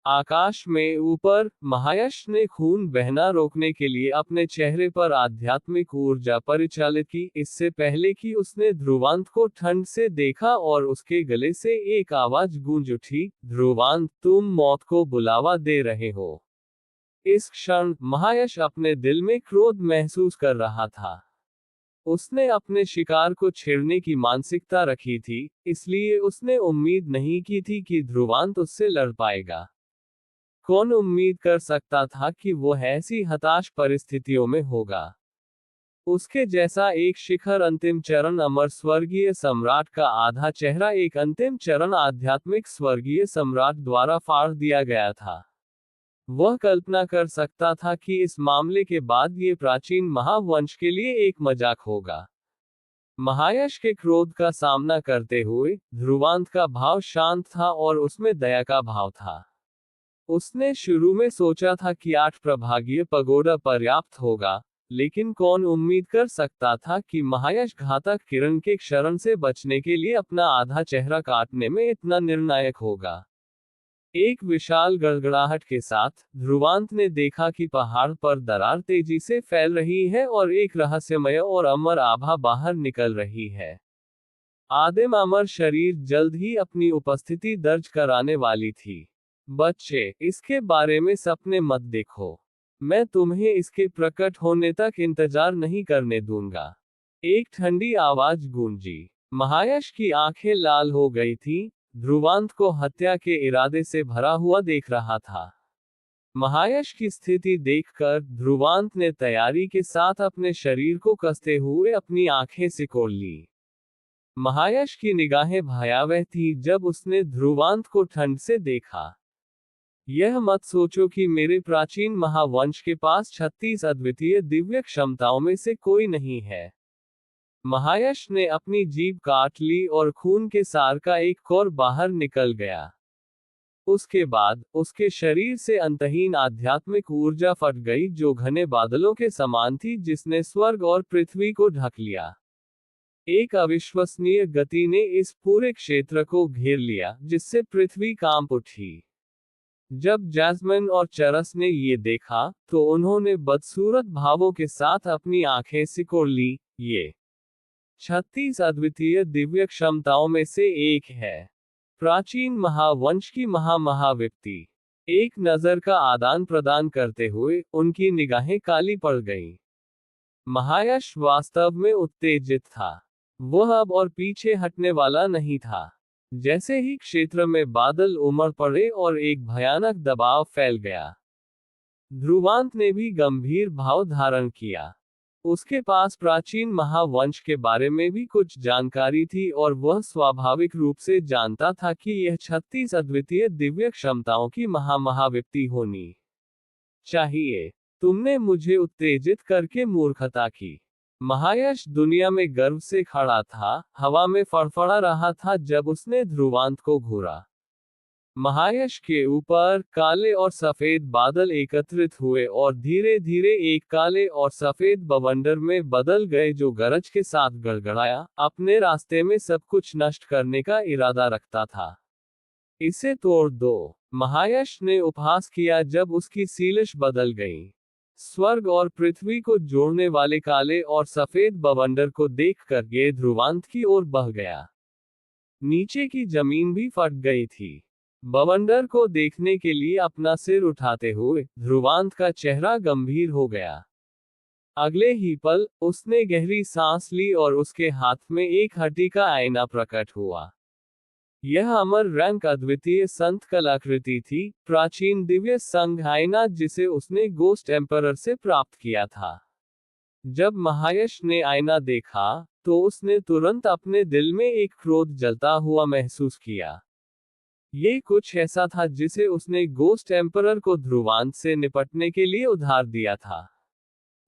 आकाश में ऊपर महायश ने खून बहना रोकने के लिए अपने चेहरे पर आध्यात्मिक ऊर्जा परिचालित की, इससे पहले कि उसने ध्रुवांत को ठंड से देखा और उसके गले से एक आवाज गूंज उठी, ध्रुवांत, तुम मौत को बुलावा दे रहे हो। इस क्षण महायश अपने दिल में क्रोध महसूस कर रहा था। उसने अपने शिकार को छेड़ने की मानसिकता रखी थी, इसलिए उसने उम्मीद नहीं की थी कि ध्रुवांत उससे लड़ पाएगा। कौन उम्मीद कर सकता था कि वो ऐसी हताश परिस्थितियों में होगा। उसके जैसा एक शिखर अंतिम चरण अमर स्वर्गीय सम्राट का आधा चेहरा एक अंतिम चरण आध्यात्मिक स्वर्गीय सम्राट द्वारा फाड़ दिया गया था। वह कल्पना कर सकता था कि इस मामले के बाद ये प्राचीन महावंश के लिए एक मजाक होगा। महायश के क्रोध का सामना करते हुए ध्रुवांत का भाव शांत था और उसमें दया का भाव था। उसने शुरू में सोचा था कि 8 प्रभागीय पगोडा पर्याप्त होगा, लेकिन कौन उम्मीद कर सकता था कि महायश घातक किरण के क्षरण से बचने के लिए अपना आधा चेहरा काटने में इतना निर्णायक होगा। एक विशाल गड़गड़ाहट के साथ ध्रुवांत ने देखा कि पहाड़ पर दरार तेजी से फैल रही है और एक रहस्यमय और अमर आभा बाहर निकल रही है। आदिम अमर शरीर जल्द ही अपनी उपस्थिति दर्ज कराने वाली थी। बच्चे, इसके बारे में सपने मत देखो। मैं तुम्हें इसके प्रकट होने तक इंतजार नहीं करने दूंगा। एक ठंडी आवाज गूंजी। महायश की आंखें लाल हो गई थीं, ध्रुवांत को हत्या के इरादे से भरा हुआ देख रहा था। महायश की स्थिति देखकर ध्रुवांत ने तैयारी के साथ अपने शरीर को कसते हुए अपनी आंखें सिकोड़ ली। महायश की निगाहें भयावह थी जब उसने ध्रुवांत को ठंड से देखा। यह मत सोचो कि मेरे प्राचीन महावंश के पास 36 अद्वितीय दिव्य क्षमताओं में से कोई नहीं है। महायश ने अपनी जीभ काट ली और खून के सार का एक कौर बाहर निकल गया। उसके बाद उसके शरीर से अंतहीन आध्यात्मिक ऊर्जा फट गई जो घने बादलों के समान थी जिसने स्वर्ग और पृथ्वी को ढक लिया। एक अविश्वसनीय गति ने इस पूरे क्षेत्र को घेर लिया जिससे पृथ्वी कांप उठी। जब जैस्मिन और चरस ने ये देखा तो उन्होंने बदसूरत भावों के साथ अपनी आंखें सिकोड़ ली। ये 36 अद्वितीय दिव्य क्षमताओं में से एक है। प्राचीन महावंश की महाव्यक्ति। एक नजर का आदान प्रदान करते हुए उनकी निगाहें काली पड़ गईं। महायश वास्तव में उत्तेजित था। वह अब और पीछे हटने वाला नहीं था। जैसे ही क्षेत्र में बादल उमड़ पड़े और एक भयानक दबाव फैल गया, ध्रुवांत ने भी गंभीर भाव धारण किया। उसके पास प्राचीन महावंश के बारे में भी कुछ जानकारी थी और वह स्वाभाविक रूप से जानता था कि यह 36 अद्वितीय दिव्य क्षमताओं की महाव्यक्ति होनी चाहिए। तुमने मुझे उत्तेजित करके मूर्खता की। महायश दुनिया में गर्व से खड़ा था, हवा में फड़फड़ा रहा था जब उसने ध्रुवांत को घूरा। महायश के ऊपर काले और सफेद बादल एकत्रित हुए और धीरे धीरे एक काले और सफेद बवंडर में बदल गए जो गरज के साथ गड़गड़ाया, अपने रास्ते में सब कुछ नष्ट करने का इरादा रखता था। इसे तोड़ दो, महायश ने उपहास किया जब उसकी सीलिश बदल गई। स्वर्ग और पृथ्वी को जोड़ने वाले काले और सफेद बवंडर को देखकर ये ध्रुवांत की ओर बह गया। नीचे की जमीन भी फट गई थी। बवंडर को देखने के लिए अपना सिर उठाते हुए ध्रुवांत का चेहरा गंभीर हो गया। अगले ही पल उसने गहरी सांस ली और उसके हाथ में एक हड्डी का आईना प्रकट हुआ। यह अमर रंग अद्वितीय संत कलाकृति थी, प्राचीन दिव्य संघ आईना जिसे उसने गोस्ट एम्परर से प्राप्त किया था। जब महायश ने आईना देखा तो उसने तुरंत अपने दिल में एक क्रोध जलता हुआ महसूस किया। ये कुछ ऐसा था जिसे उसने गोस्ट एम्परर को ध्रुवांत से निपटने के लिए उधार दिया था।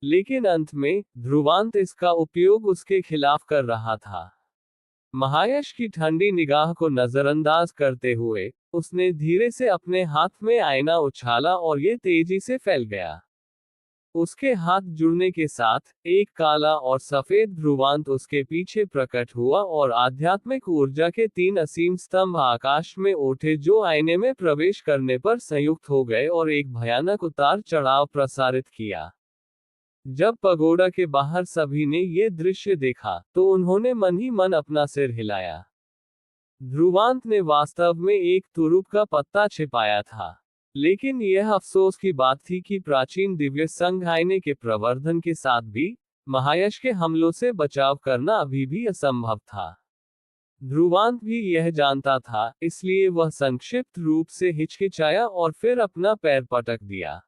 लेकिन अंत में ध्रुवांत इसका उपयोग उसके खिलाफ कर रहा था। महायश की ठंडी निगाह को नजरअंदाज करते हुए उसने धीरे से अपने हाथ में आईना उछाला और ये तेजी से फैल गया। उसके हाथ जुड़ने के साथ एक काला और सफेद ध्रुवांत उसके पीछे प्रकट हुआ और आध्यात्मिक ऊर्जा के 3 असीम स्तंभ आकाश में उठे जो आईने में प्रवेश करने पर संयुक्त हो गए और एक भयानक उतार चढ़ाव प्रसारित किया। जब पगोडा के बाहर सभी ने ये दृश्य देखा तो उन्होंने मन ही मन अपना सिर हिलाया। ध्रुवांत ने वास्तव में एक तुरुप का पत्ता छिपाया था, लेकिन यह अफसोस की बात थी कि प्राचीन दिव्य संघ आईने के प्रवर्धन के साथ भी महायश के हमलों से बचाव करना अभी भी असंभव था। ध्रुवांत भी यह जानता था, इसलिए वह संक्षिप्त रूप से हिचकिचाया और फिर अपना पैर पटक दिया।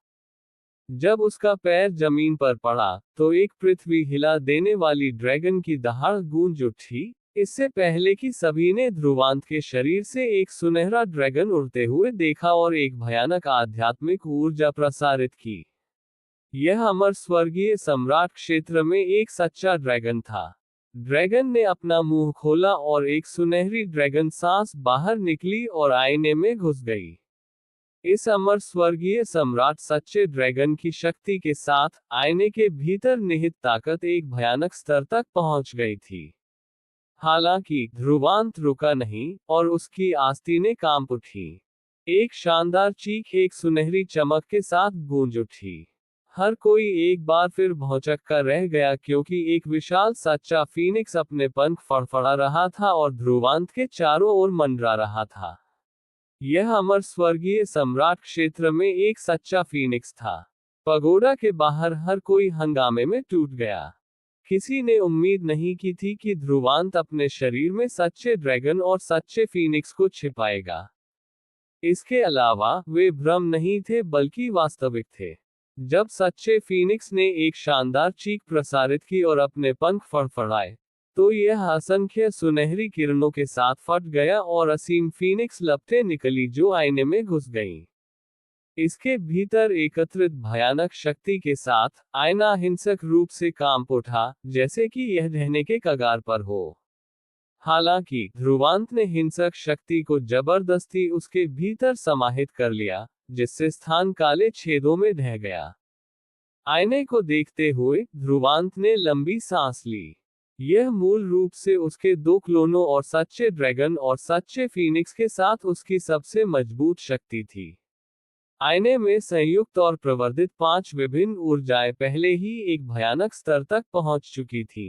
जब उसका पैर जमीन पर पड़ा तो एक पृथ्वी हिला देने वाली ड्रैगन की दहाड़ गूंज उठी। इससे पहले कि सभी ने ध्रुवांत के शरीर से एक सुनहरा ड्रैगन उड़ते हुए देखा और एक भयानक आध्यात्मिक ऊर्जा प्रसारित की। यह अमर स्वर्गीय सम्राट क्षेत्र में एक सच्चा ड्रैगन था। ड्रैगन ने अपना मुंह खोला और एक सुनहरी ड्रैगन सांस बाहर निकली और आईने में घुस गई। इस अमर स्वर्गीय सम्राट सच्चे ड्रैगन की शक्ति के साथ आईने के भीतर निहित ताकत एक भयानक स्तर तक पहुंच गई थी। हालांकि ध्रुवांत रुका नहीं और उसकी आस्तीनें कांप उठी। एक शानदार चीख एक सुनहरी चमक के साथ गूंज उठी। हर कोई एक बार फिर भौंचक्का रह गया क्योंकि एक विशाल सच्चा फीनिक्स अपने पंख फड़फड़ा रहा था और ध्रुवांत के चारों ओर मंडरा रहा था। यह अमर स्वर्गीय सम्राट क्षेत्र में एक सच्चा फीनिक्स था। पगोडा के बाहर हर कोई हंगामे में टूट गया। किसी ने उम्मीद नहीं की थी कि ध्रुवांत अपने शरीर में सच्चे ड्रैगन और सच्चे फीनिक्स को छिपाएगा। इसके अलावा वे भ्रम नहीं थे बल्कि वास्तविक थे। जब सच्चे फीनिक्स ने एक शानदार चीख प्रसारित की और अपने पंख फड़फड़ाए तो यह असंख्य सुनहरी किरणों के साथ फट गया और असीम फीनिक्स लपटें निकली जो आईने में घुस गईं। इसके भीतर एकत्रित भयानक शक्ति के साथ आईना हिंसक रूप से कांप उठा, जैसे कि यह ढहने के कगार पर हो। हालांकि ध्रुवांत ने हिंसक शक्ति को जबरदस्ती उसके भीतर समाहित कर लिया, जिससे स्थान काले छेदों में ढह गया। आईने को देखते हुए ध्रुवांत ने लंबी सांस ली। यह मूल रूप से उसके 2 क्लोनों और सच्चे ड्रैगन और सच्चे फीनिक्स के साथ उसकी सबसे मजबूत शक्ति थी। आईने में संयुक्त और प्रवर्धित 5 विभिन्न ऊर्जाएं पहले ही एक भयानक स्तर तक पहुंच चुकी थी।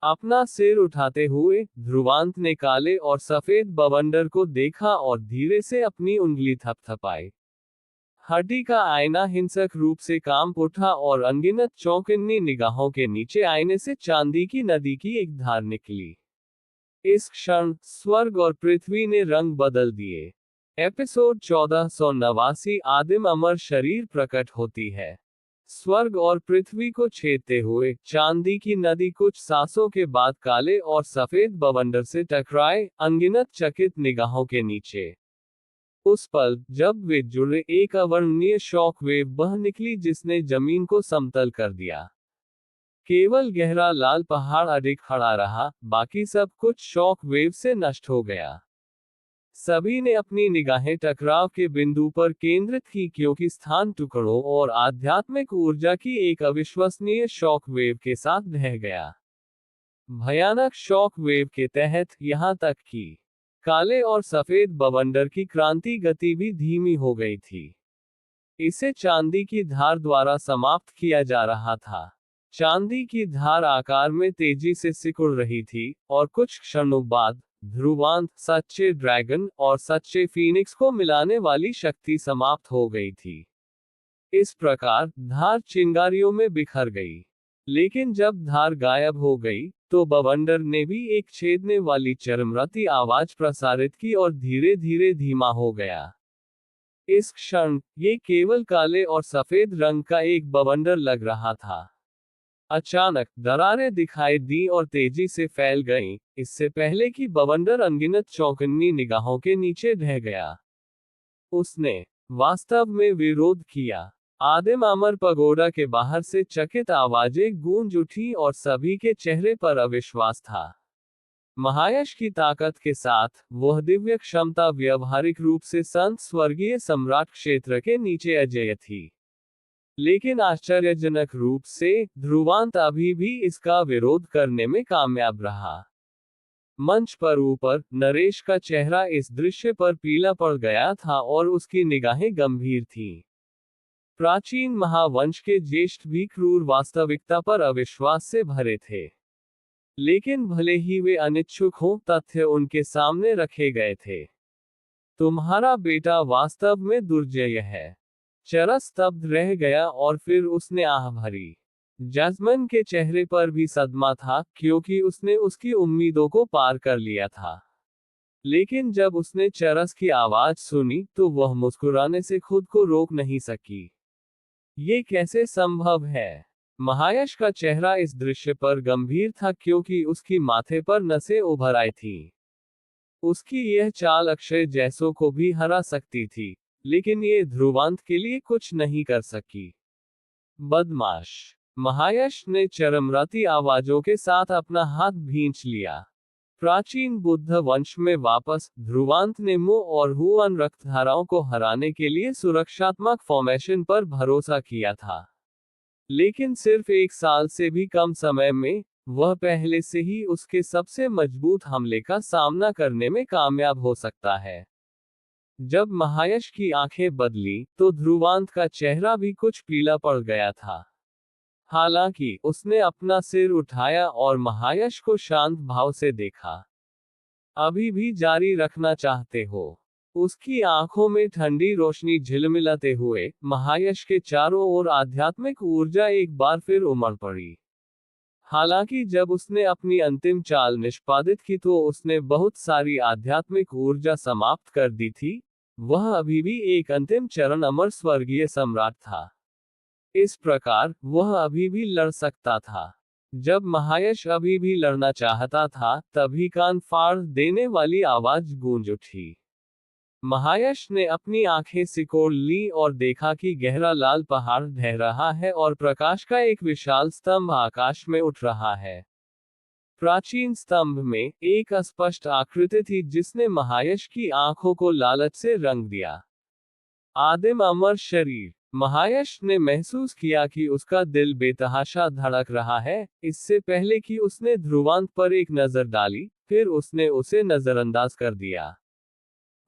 अपना सिर उठाते हुए ध्रुवांत ने काले और सफेद बवंडर को देखा और धीरे से अपनी उंगली थपथपाई। हड्डी का आईना हिंसक रूप से कांप उठा और अनगिनत चौकन्नी निगाहों के नीचे आईने से चांदी की नदी की एक धार निकली। इस क्षण स्वर्ग और पृथ्वी ने रंग बदल दिए। एपिसोड 1489 आदिम अमर शरीर प्रकट होती है। स्वर्ग और पृथ्वी को छेदते हुए चांदी की नदी कुछ सांसों के बाद काले और सफेद बवंडर से टकराए, अनगिनत चकित निगाहों के नीचे। उस पल जब वे जुड़े एक अवर्णनीय शॉक वेव बह निकली जिसने जमीन को समतल कर दिया। केवल गहरा लाल पहाड़ अडिग खड़ा रहा, बाकी सब कुछ शॉक वेव से नष्ट हो गया। सभी ने अपनी निगाहें टकराव के बिंदु पर केंद्रित की क्योंकि स्थान टुकड़ों और आध्यात्मिक ऊर्जा की एक अविश्वसनीय शॉक वेव के साथ ढह गया। भयानक शॉक वेव के तहत यहां तक कि काले और सफेद बवंडर की क्रांति गति भी धीमी हो गई थी। इसे चांदी की धार द्वारा समाप्त किया जा रहा था। चांदी की धार आकार में तेजी से सिकुड़ रही थी और कुछ क्षणों बाद ध्रुवांत, सच्चे ड्रैगन और सच्चे फीनिक्स को मिलाने वाली शक्ति समाप्त हो गई थी। इस प्रकार धार चिंगारियों में बिखर गई। लेकिन जब धार गायब हो गई तो बवंडर ने भी एक छेदने वाली चरमराती आवाज प्रसारित की और धीरे धीरे धीमा हो गया। इस क्षण ये केवल काले और सफेद रंग का एक बवंडर लग रहा था। अचानक दरारें दिखाई दी और तेजी से फैल गईं, इससे पहले कि बवंडर अनगिनत चौकन्नी निगाहों के नीचे ढह गया। उसने वास्तव में विरोध किया। आदिम अमर पगोडा के बाहर से चकित आवाजें गूंज उठी और सभी के चेहरे पर अविश्वास था। महायश की ताकत के साथ वह दिव्य क्षमता व्यवहारिक रूप से संत स्वर्गीय सम्राट क्षेत्र के नीचे अजेय थी। लेकिन आश्चर्यजनक रूप से ध्रुवांत अभी भी इसका विरोध करने में कामयाब रहा। मंच पर ऊपर नरेश का चेहरा इस दृश्य पर पीला पड़ गया था और उसकी निगाहें गंभीर थीं। प्राचीन महावंश के ज्येष्ठ भी क्रूर वास्तविकता पर अविश्वास से भरे थे। लेकिन भले ही वे अनिच्छुक हों, तथ्य उनके सामने रखे गए थे। तुम्हारा बेटा वास्तव में दुर्जय है। चरस स्तब्ध रह गया और फिर उसने आह भरी। जैस्मिन के चेहरे पर भी सदमा था, क्योंकि उसने उसकी उम्मीदों को पार कर लिया था। लेकिन जब उसने चरस की आवाज सुनी तो वह मुस्कुराने से खुद को रोक नहीं सकी। ये कैसे संभव है? महायश का चेहरा इस दृश्य पर गंभीर था, क्योंकि उसकी माथे पर नसें उभर आई थीं। उसकी यह चाल अक्षय जैसों को भी हरा सकती थी, लेकिन ये ध्रुवांत के लिए कुछ नहीं कर सकी। बदमाश! महायश ने चरमराती आवाजों के साथ अपना हाथ भींच लिया। प्राचीन बुद्ध वंश में वापस, ध्रुवांत ने मो और हुआन रक्तधाराओं को हराने के लिए सुरक्षात्मक फॉर्मेशन पर भरोसा किया था। लेकिन सिर्फ 1 साल से भी कम समय में, वह पहले से ही उसके सबसे मजबूत हमले का सामना करने में कामयाब हो सकता है। जब महायश की आंखें बदली, तो ध्रुवांत का चेहरा भी कुछ पीला पड़ गया था। हालांकि, उसने अपना सिर उठाया और महायश को शांत भाव से देखा। अभी भी जारी रखना चाहते हो? उसकी आंखों में ठंडी रोशनी झिलमिलाते हुए, महायश के चारों ओर आध्यात्मिक ऊर्जा एक बार फिर उमड़ पड़ी। हालांकि जब उसने अपनी अंतिम चाल निष्पादित की तो उसने बहुत सारी आध्यात्मिक ऊर्जा समाप्त कर दी थी। वह अभी भी एक अंतिम चरण अमर स्वर्गीय सम्राट था। इस प्रकार, वह अभी भी लड़ सकता था। जब महायश अभी भी लड़ना चाहता था, तभी कान फाड़ देने वाली आवाज गूंज उठी। महायश ने अपनी आंखें सिकोड़ ली और देखा कि गहरा लाल पहाड़ ढह रहा है और प्रकाश का एक विशाल स्तंभ आकाश में उठ रहा है। प्राचीन स्तंभ में एक अस्पष्ट आकृति थी जिसने महायश की आंखों को लालच से रंग दिया। आदिम अमर शरीर। महायश ने महसूस किया कि उसका दिल बेतहाशा धड़क रहा है। इससे पहले कि उसने ध्रुवांत पर एक नजर डाली, फिर उसने उसे नजरअंदाज कर दिया।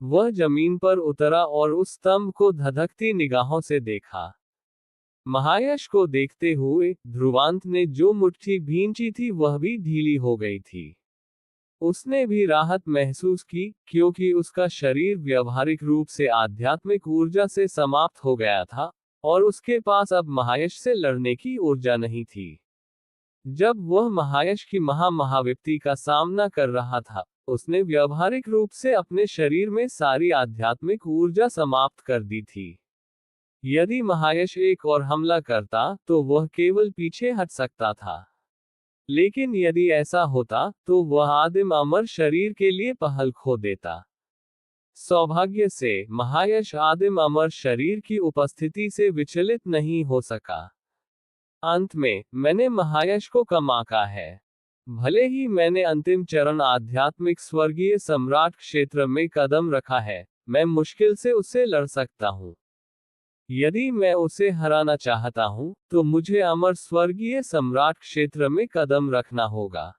वह जमीन पर उतरा और उस स्तंभ को धधकती निगाहों से देखा। महायश को देखते हुए, ध्रुवांत ने जो मुट्ठी भींची थी वह भी ढीली हो गई थी। उसने भी राहत महसूस की, क्योंकि उसका शरीर व्यावहारिक रूप से आध्यात्मिक ऊर्जा से समाप्त हो गया था, और उसके पास अब महायश से लड़ने की ऊर्जा नहीं थी। जब वह महायश की महाविपत्ति का सामना कर रहा था, उसने व्यावहारिक रूप से अपने शरीर में सारी आध्यात्मिक ऊर्जा समाप्त कर दी थी। यदि महायश एक और हमला करता, तो वह केवल पीछे हट सकता था। लेकिन यदि ऐसा होता, तो वह आदिम अमर शरीर के लिए पहल खो देता। सौभाग्य से, महायश आदिम अमर शरीर की उपस्थिति से विचलित नहीं हो सका। अंत में, मैंने महायश को कम आंका है। भले ही मैंने अंतिम चरण आध्यात्मिक स्वर्गीय सम्राट क्षेत्र में कदम रखा है, मैं मुश्किल से उससे लड़ सकता हूँ। यदि मैं उसे हराना चाहता हूं, तो मुझे अमर स्वर्गीय सम्राट क्षेत्र में कदम रखना होगा।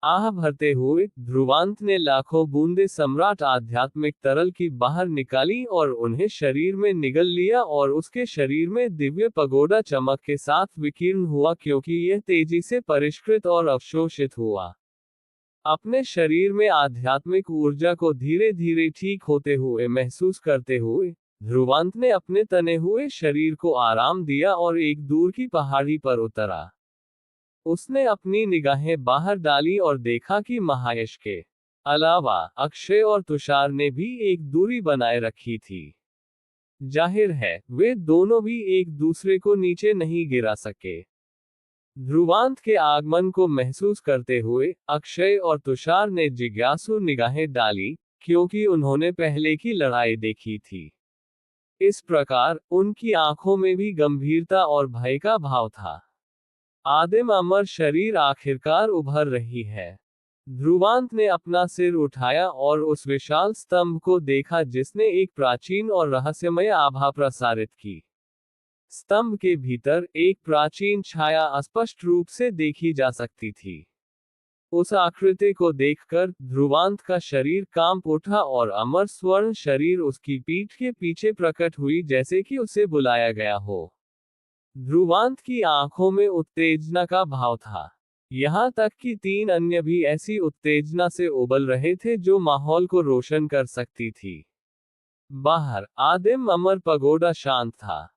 आह भरते हुए, ध्रुवांत ने लाखों बूंदे सम्राट आध्यात्मिक तरल की बाहर निकाली और उन्हें शरीर में निगल लिया और उसके शरीर में दिव्य पगोडा चमक के साथ विकीर्ण हुआ, क्योंकि यह तेजी से परिष्कृत और अवशोषित हुआ। अपने शरीर में आध्यात्मिक ऊर्जा को धीरे धीरे ठीक होते हुए महसूस करते हुए, ध्रुवांत ने अपने तने हुए शरीर को आराम दिया और एक दूर की पहाड़ी पर उतरा। उसने अपनी निगाहें बाहर डाली और देखा कि महायश के अलावा अक्षय और तुषार ने भी एक दूरी बनाए रखी थी। जाहिर है, वे दोनों भी एक दूसरे को नीचे नहीं गिरा सके। ध्रुवांत के आगमन को महसूस करते हुए, अक्षय और तुषार ने जिज्ञासु निगाहें डाली, क्योंकि उन्होंने पहले की लड़ाई देखी थी। इस प्रकार उनकी आंखों में भी गंभीरता और भय का भाव था। आदिम अमर शरीर आखिरकार उभर रही है। ध्रुवांत ने अपना सिर उठाया और उस विशाल स्तंभ को देखा जिसने एक प्राचीन और रहस्यमय आभा प्रसारित की। स्तंभ के भीतर एक प्राचीन छाया स्पष्ट रूप से देखी जा सकती थी। उस आकृति को देखकर ध्रुवांत का शरीर कांप उठा और अमर स्वर्ण शरीर उसकी पीठ के पीछे प्रकट हुई जैसे कि उसे बुलाया गया हो। ध्रुवांत की आंखों में उत्तेजना का भाव था। यहाँ तक कि 3 अन्य भी ऐसी उत्तेजना से उबल रहे थे जो माहौल को रोशन कर सकती थी। बाहर आदिम अमर पगोडा शांत था।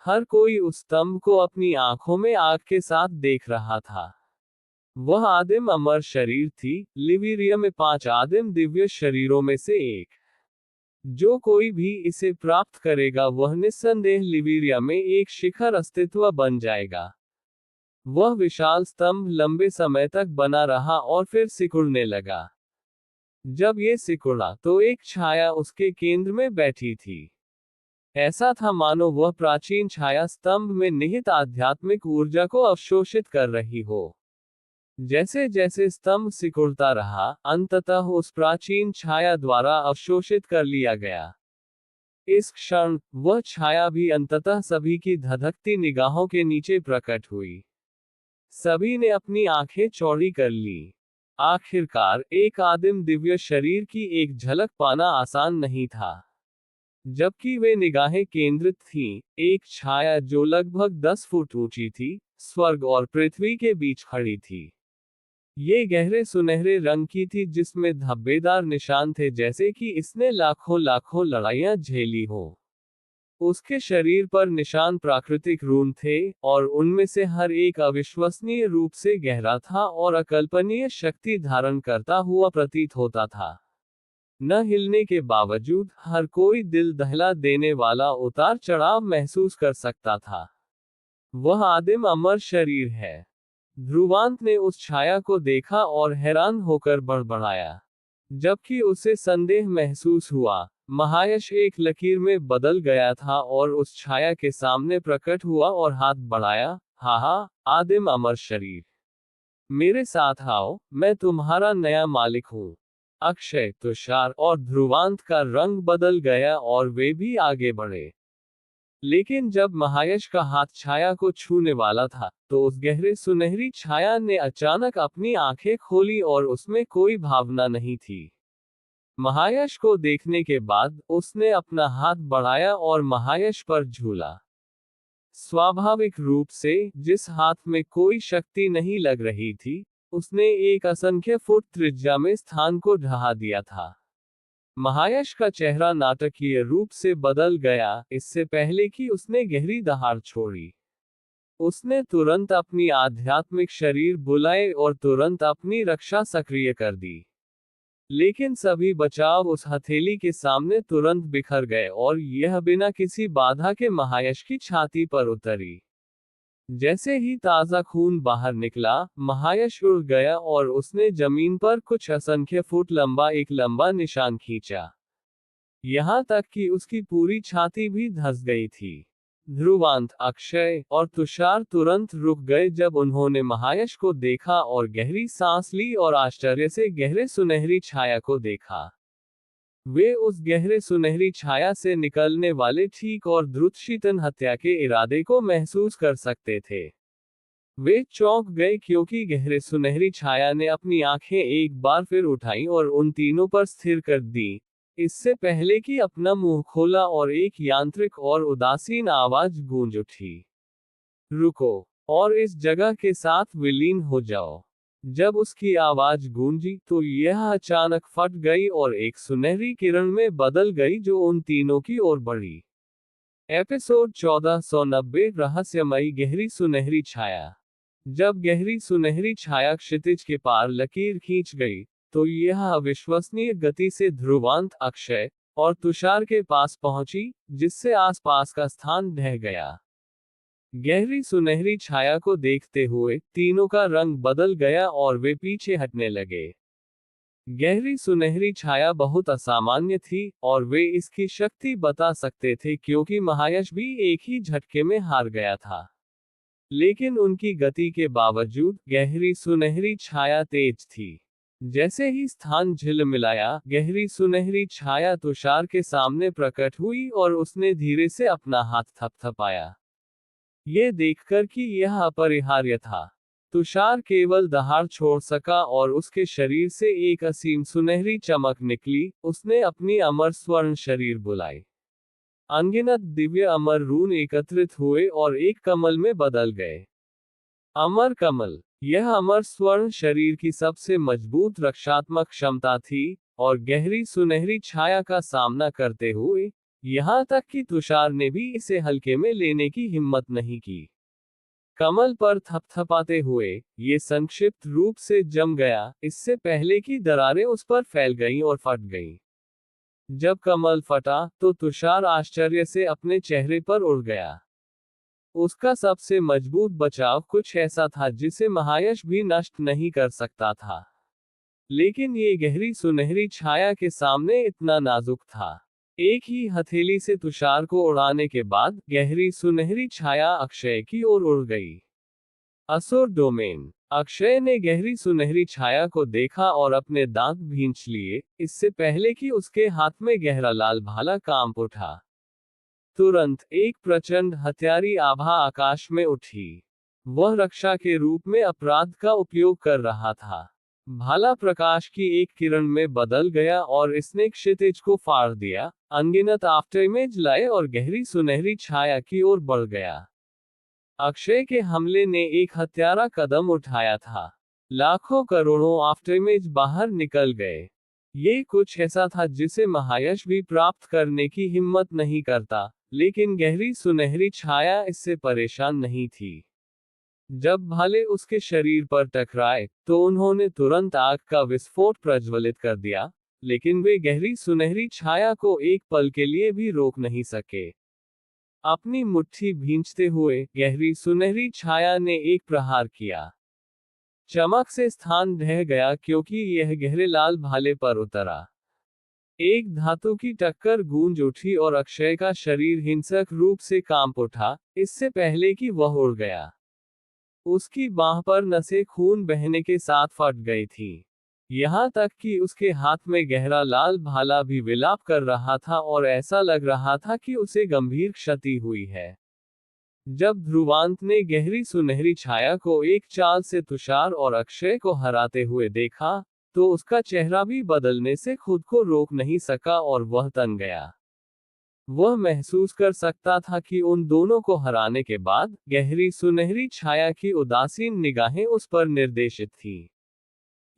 हर कोई उस स्तंभ को अपनी आंखों में आग के साथ देख रहा था। वह आदिम अमर शरीर थी, लिविरिया में 5 आदिम दिव्य शरीरों में से एक। जो कोई भी इसे प्राप्त करेगा वह निस्संदेह लिविरिया में एक शिखर अस्तित्व बन जाएगा। वह विशाल स्तंभ लंबे समय तक बना रहा और फिर सिकुड़ने लगा। जब ये सिकुड़ा तो एक छाया उसके केंद्र में बैठी थी। ऐसा था मानो वह प्राचीन छाया स्तंभ में निहित आध्यात्मिक ऊर्जा को अवशोषित कर रही हो। जैसे जैसे स्तंभ सिकुड़ता रहा, अंततः उस प्राचीन छाया द्वारा अवशोषित कर लिया गया। इस क्षण वह छाया भी अंततः सभी की धधकती निगाहों के नीचे प्रकट हुई। सभी ने अपनी आंखें चौड़ी कर ली। आखिरकार एक आदिम दिव्य शरीर की एक झलक पाना आसान नहीं था। जबकि वे निगाहें केंद्रित थीं, एक छाया जो लगभग 10 फुट ऊंची थी, स्वर्ग और पृथ्वी के बीच खड़ी थी। ये गहरे सुनहरे रंग की थी जिसमें धब्बेदार निशान थे जैसे कि इसने लाखों लाखों लड़ाइयां झेली हो। उसके शरीर पर निशान प्राकृतिक रून थे और उनमें से हर एक अविश्वसनीय रूप से गहरा था और अकल्पनीय शक्ति धारण करता हुआ प्रतीत होता था। न हिलने के बावजूद हर कोई दिल दहला देने वाला उतार चढ़ाव महसूस कर सकता था। वह आदिम अमर शरीर है। ध्रुवांत ने उस छाया को देखा और हैरान होकर बड़बड़ाया। जबकि उसे संदेह महसूस हुआ, महायश एक लकीर में बदल गया था और उस छाया के सामने प्रकट हुआ और हाथ बढ़ाया। हा, आदिम अमर शरीर, मेरे साथ आओ, मैं तुम्हारा नया मालिक हूँ। अक्षय, तुषार और ध्रुवांत का रंग बदल गया और वे भी आगे बढ़े। लेकिन जब महायश का हाथ छाया को छूने वाला था, तो उस गहरे सुनहरी छाया ने अचानक अपनी आंखें खोली और उसमें कोई भावना नहीं थी। महायश को देखने के बाद उसने अपना हाथ बढ़ाया और महायश पर झूला। स्वाभाविक रूप से, जिस हाथ में कोई शक्ति नहीं लग रही थी, उसने एक असंख्य फुट त्रिज्या में स्थान को ढहा दिया था। महायश का चेहरा नाटकीय रूप से बदल गया, इससे पहले कि उसने गहरी दहाड़ छोड़ी। उसने तुरंत अपनी आध्यात्मिक शरीर बुलाए और तुरंत अपनी रक्षा सक्रिय कर दी। लेकिन सभी बचाव उस हथेली के सामने तुरंत बिखर गए और यह बिना किसी बाधा के महायश की छाती पर उतरी। जैसे ही ताजा खून बाहर निकला, महायश उड़ गया और उसने जमीन पर कुछ असंख्य फुट लंबा एक लंबा निशान खींचा। यहाँ तक कि उसकी पूरी छाती भी धंस गई थी। ध्रुवांत, अक्षय और तुषार तुरंत रुक गए जब उन्होंने महायश को देखा और गहरी सांस ली और आश्चर्य से गहरे सुनहरी छाया को देखा। वे उस गहरे सुनहरी छाया से निकलने वाले ठीक और द्रुतशीतन हत्या के इरादे को महसूस कर सकते थे। वे चौंक गए क्योंकि गहरे सुनहरी छाया ने अपनी आंखें एक बार फिर उठाई और उन तीनों पर स्थिर कर दी, इससे पहले कि अपना मुंह खोला और एक यांत्रिक और उदासीन आवाज गूंज उठी। रुको, और इस जगह के साथ विलीन हो जाओ। जब उसकी आवाज गूंजी तो यह अचानक फट गई और एक सुनहरी किरण में बदल गई जो उन तीनों की ओर बढ़ी। एपिसोड 1490, रहस्यमयी गहरी सुनहरी छाया। जब गहरी सुनहरी छाया क्षितिज के पार लकीर खींच गई, तो यह अविश्वसनीय गति से ध्रुवांत, अक्षय और तुषार के पास पहुंची, जिससे आसपास का स्थान ढह गया। गहरी सुनहरी छाया को देखते हुए तीनों का रंग बदल गया और वे पीछे हटने लगे। गहरी सुनहरी छाया बहुत असामान्य थी, और वे इसकी शक्ति बता सकते थे क्योंकि महायश भी एक ही झटके में हार गया था। लेकिन उनकी गति के बावजूद गहरी सुनहरी छाया तेज थी। जैसे ही स्थान झिलमिलाया, गहरी सुनहरी छाया तुषार के सामने प्रकट हुई और उसने धीरे से अपना हाथ थपथपाया। ये देखकर कि यह अपरिहार्य था, तुषार केवल दहाड़ छोड़ सका और उसके शरीर से एक असीम सुनहरी चमक निकली। उसने अपनी अमर स्वर्ण शरीर बुलाई। अनगिनत दिव्य अमर रून एकत्रित हुए और एक कमल में बदल गए। अमर कमल, यह अमर स्वर्ण शरीर की सबसे मजबूत रक्षात्मक क्षमता थी, और गहरी सुनहरी छाया का सामना करते हुए, यहाँ तक कि तुषार ने भी इसे हल्के में लेने की हिम्मत नहीं की। कमल पर थपथपाते हुए, ये संक्षिप्त रूप से जम गया, इससे पहले कि दरारें उस पर फैल गईं और फट गईं। जब कमल फटा, तो तुषार आश्चर्य से अपने चेहरे पर उड़ गया। उसका सबसे मजबूत बचाव कुछ ऐसा था जिसे महायश भी नष्ट नहीं कर सकता था। लेकिन ये गहरी सुनहरी छाया के सामने इतना नाजुक था। एक ही हथेली से तुषार को उड़ाने के बाद गहरी सुनहरी छाया अक्षय की ओर उड़ गई। असुर डोमेन। अक्षय ने गहरी सुनहरी छाया को देखा और अपने दांत भींच लिए, इससे पहले कि उसके हाथ में गहरा लाल भाला कांप उठा। तुरंत एक प्रचंड हत्यारी आभा आकाश में उठी। वह रक्षा के रूप में अपराध का उपयोग कर रहा था। भाला प्रकाश की एक किरण में बदल गया और इसने क्षितिज को फाड़ दिया, अनगिनत आफ्टर इमेज लाए और गहरी सुनहरी छाया की ओर बढ़ गया। अक्षय के हमले ने एक हत्यारा कदम उठाया था। लाखों करोड़ों आफ्टर इमेज बाहर निकल गए। ये कुछ ऐसा था जिसे महायश भी प्राप्त करने की हिम्मत नहीं करता, लेकिन गहरी सुनहरी छाया इससे परेशान नहीं थी। जब भाले उसके शरीर पर टकराए, तो उन्होंने तुरंत आग का विस्फोट प्रज्वलित कर दिया, लेकिन वे गहरी सुनहरी छाया को एक पल के लिए भी रोक नहीं सके। अपनी मुट्ठी भींचते हुए गहरी सुनहरी छाया ने एक प्रहार किया। चमक से स्थान ढह गया क्योंकि यह गहरे लाल भाले पर उतरा। एक धातु की टक्कर गूंज उठी और अक्षय का शरीर हिंसक रूप से कांप उठा, इससे पहले कि वह उड़ गया। उसकी बांह पर नसें खून बहने के साथ फट गई थी। यहाँ तक कि उसके हाथ में गहरा लाल भाला भी विलाप कर रहा था और ऐसा लग रहा था कि उसे गंभीर क्षति हुई है। जब ध्रुवांत ने गहरी सुनहरी छाया को एक चाल से तुषार और अक्षय को हराते हुए देखा, तो उसका चेहरा भी बदलने से खुद को रोक नहीं सका और वह तन गया। वह महसूस कर सकता था कि उन दोनों को हराने के बाद गहरी सुनहरी छाया की उदासीन निगाहें उस पर निर्देशित थीं।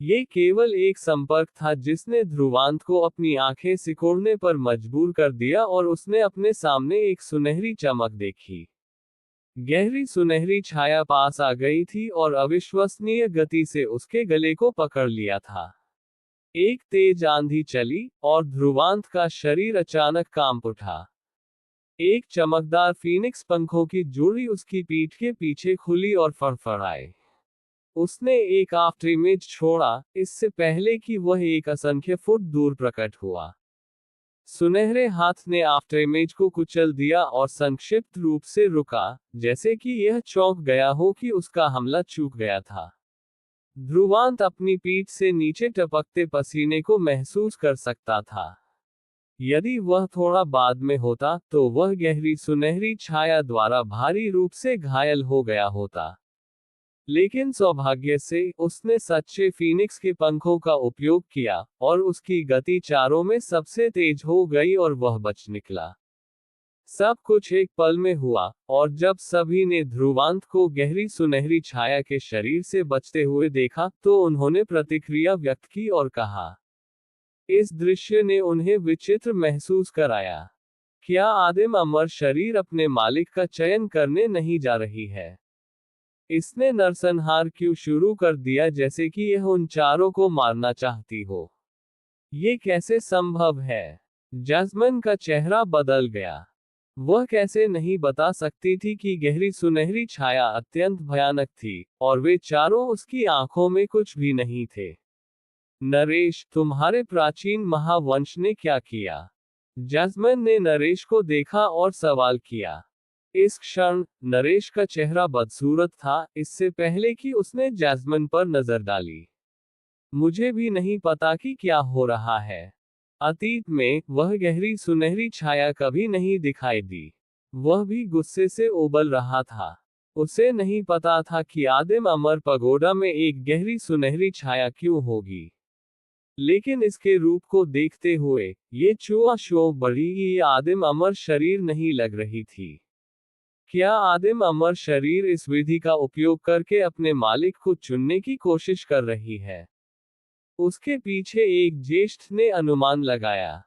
ये केवल एक संपर्क था जिसने ध्रुवांत को अपनी आंखें सिकोड़ने पर मजबूर कर दिया और उसने अपने सामने एक सुनहरी चमक देखी। गहरी सुनहरी छाया पास आ गई थी और अविश्वसनीय गति से उसके गले को पकड़ लिया था। एक तेज आंधी चली, और ध्रुवांत का शरीर अचानक कांप उठा। एक चमकदार फीनिक्स पंखों की जुड़ी उसकी पीठ के पीछे खुली और फड़फड़ाए। उसने एक आफ्टर इमेज छोड़ा, इससे पहले कि वह एक असंख्य फुट दूर प्रकट हुआ। सुनहरे हाथ ने आफ्टर इमेज को कुचल दिया और संक्षिप्त रूप से रुका, जैसे कि यह चौंक गया हो कि उसका हमला चूक गया था। ध्रुवांत अपनी पीठ से नीचे टपकते पसीने को महसूस कर सकता था। यदि वह थोड़ा बाद में होता, तो वह गहरी सुनहरी छाया द्वारा भारी रूप से घायल हो गया होता। लेकिन सौभाग्य से, उसने सच्चे फीनिक्स के पंखों का उपयोग किया, और उसकी गति चारों में सबसे तेज हो गई और वह बच निकला। सब कुछ एक पल में हुआ, और जब सभी ने ध्रुवांत को गहरी सुनहरी छाया के शरीर से बचते हुए देखा, तो उन्होंने प्रतिक्रिया व्यक्त की और कहा। इस दृश्य ने उन्हें विचित्र महसूस कराया। क्या आदिम अमर शरीर अपने मालिक का चयन करने नहीं जा रही है? इसने नरसंहार क्यों शुरू कर दिया जैसे कि यह उन चारों को मारना चाहती हो? ये कैसे संभव है? जैस्मिन का चेहरा बदल गया। वह कैसे नहीं बता सकती थी कि गहरी सुनहरी छाया अत्यंत भयानक थी, और वे चारों उसकी आंखों में कुछ भी नहीं थे। नरेश, तुम्हारे प्राचीन महावंश ने क्या किया? जैस्मिन ने नरेश को देखा और सवाल किया। इस क्षण नरेश का चेहरा बदसूरत था, इससे पहले कि उसने जैस्मिन पर नजर डाली। मुझे भी नहीं पता कि क्या हो रहा है। अतीत में वह गहरी सुनहरी छाया कभी नहीं दिखाई दी। वह भी गुस्से से उबल रहा था। उसे नहीं पता था कि आदिम अमर पगोडा में एक गहरी सुनहरी छाया क्यों होगी। लेकिन इसके रूप को देखते हुए ये चुआ बड़ी ये आदिम अमर शरीर नहीं लग रही थी। क्या आदिम अमर शरीर इस विधि का उपयोग करके अपने मालिक को चुनने की कोशिश कर रही है? उसके पीछे एक ज्येष्ठ ने अनुमान लगाया।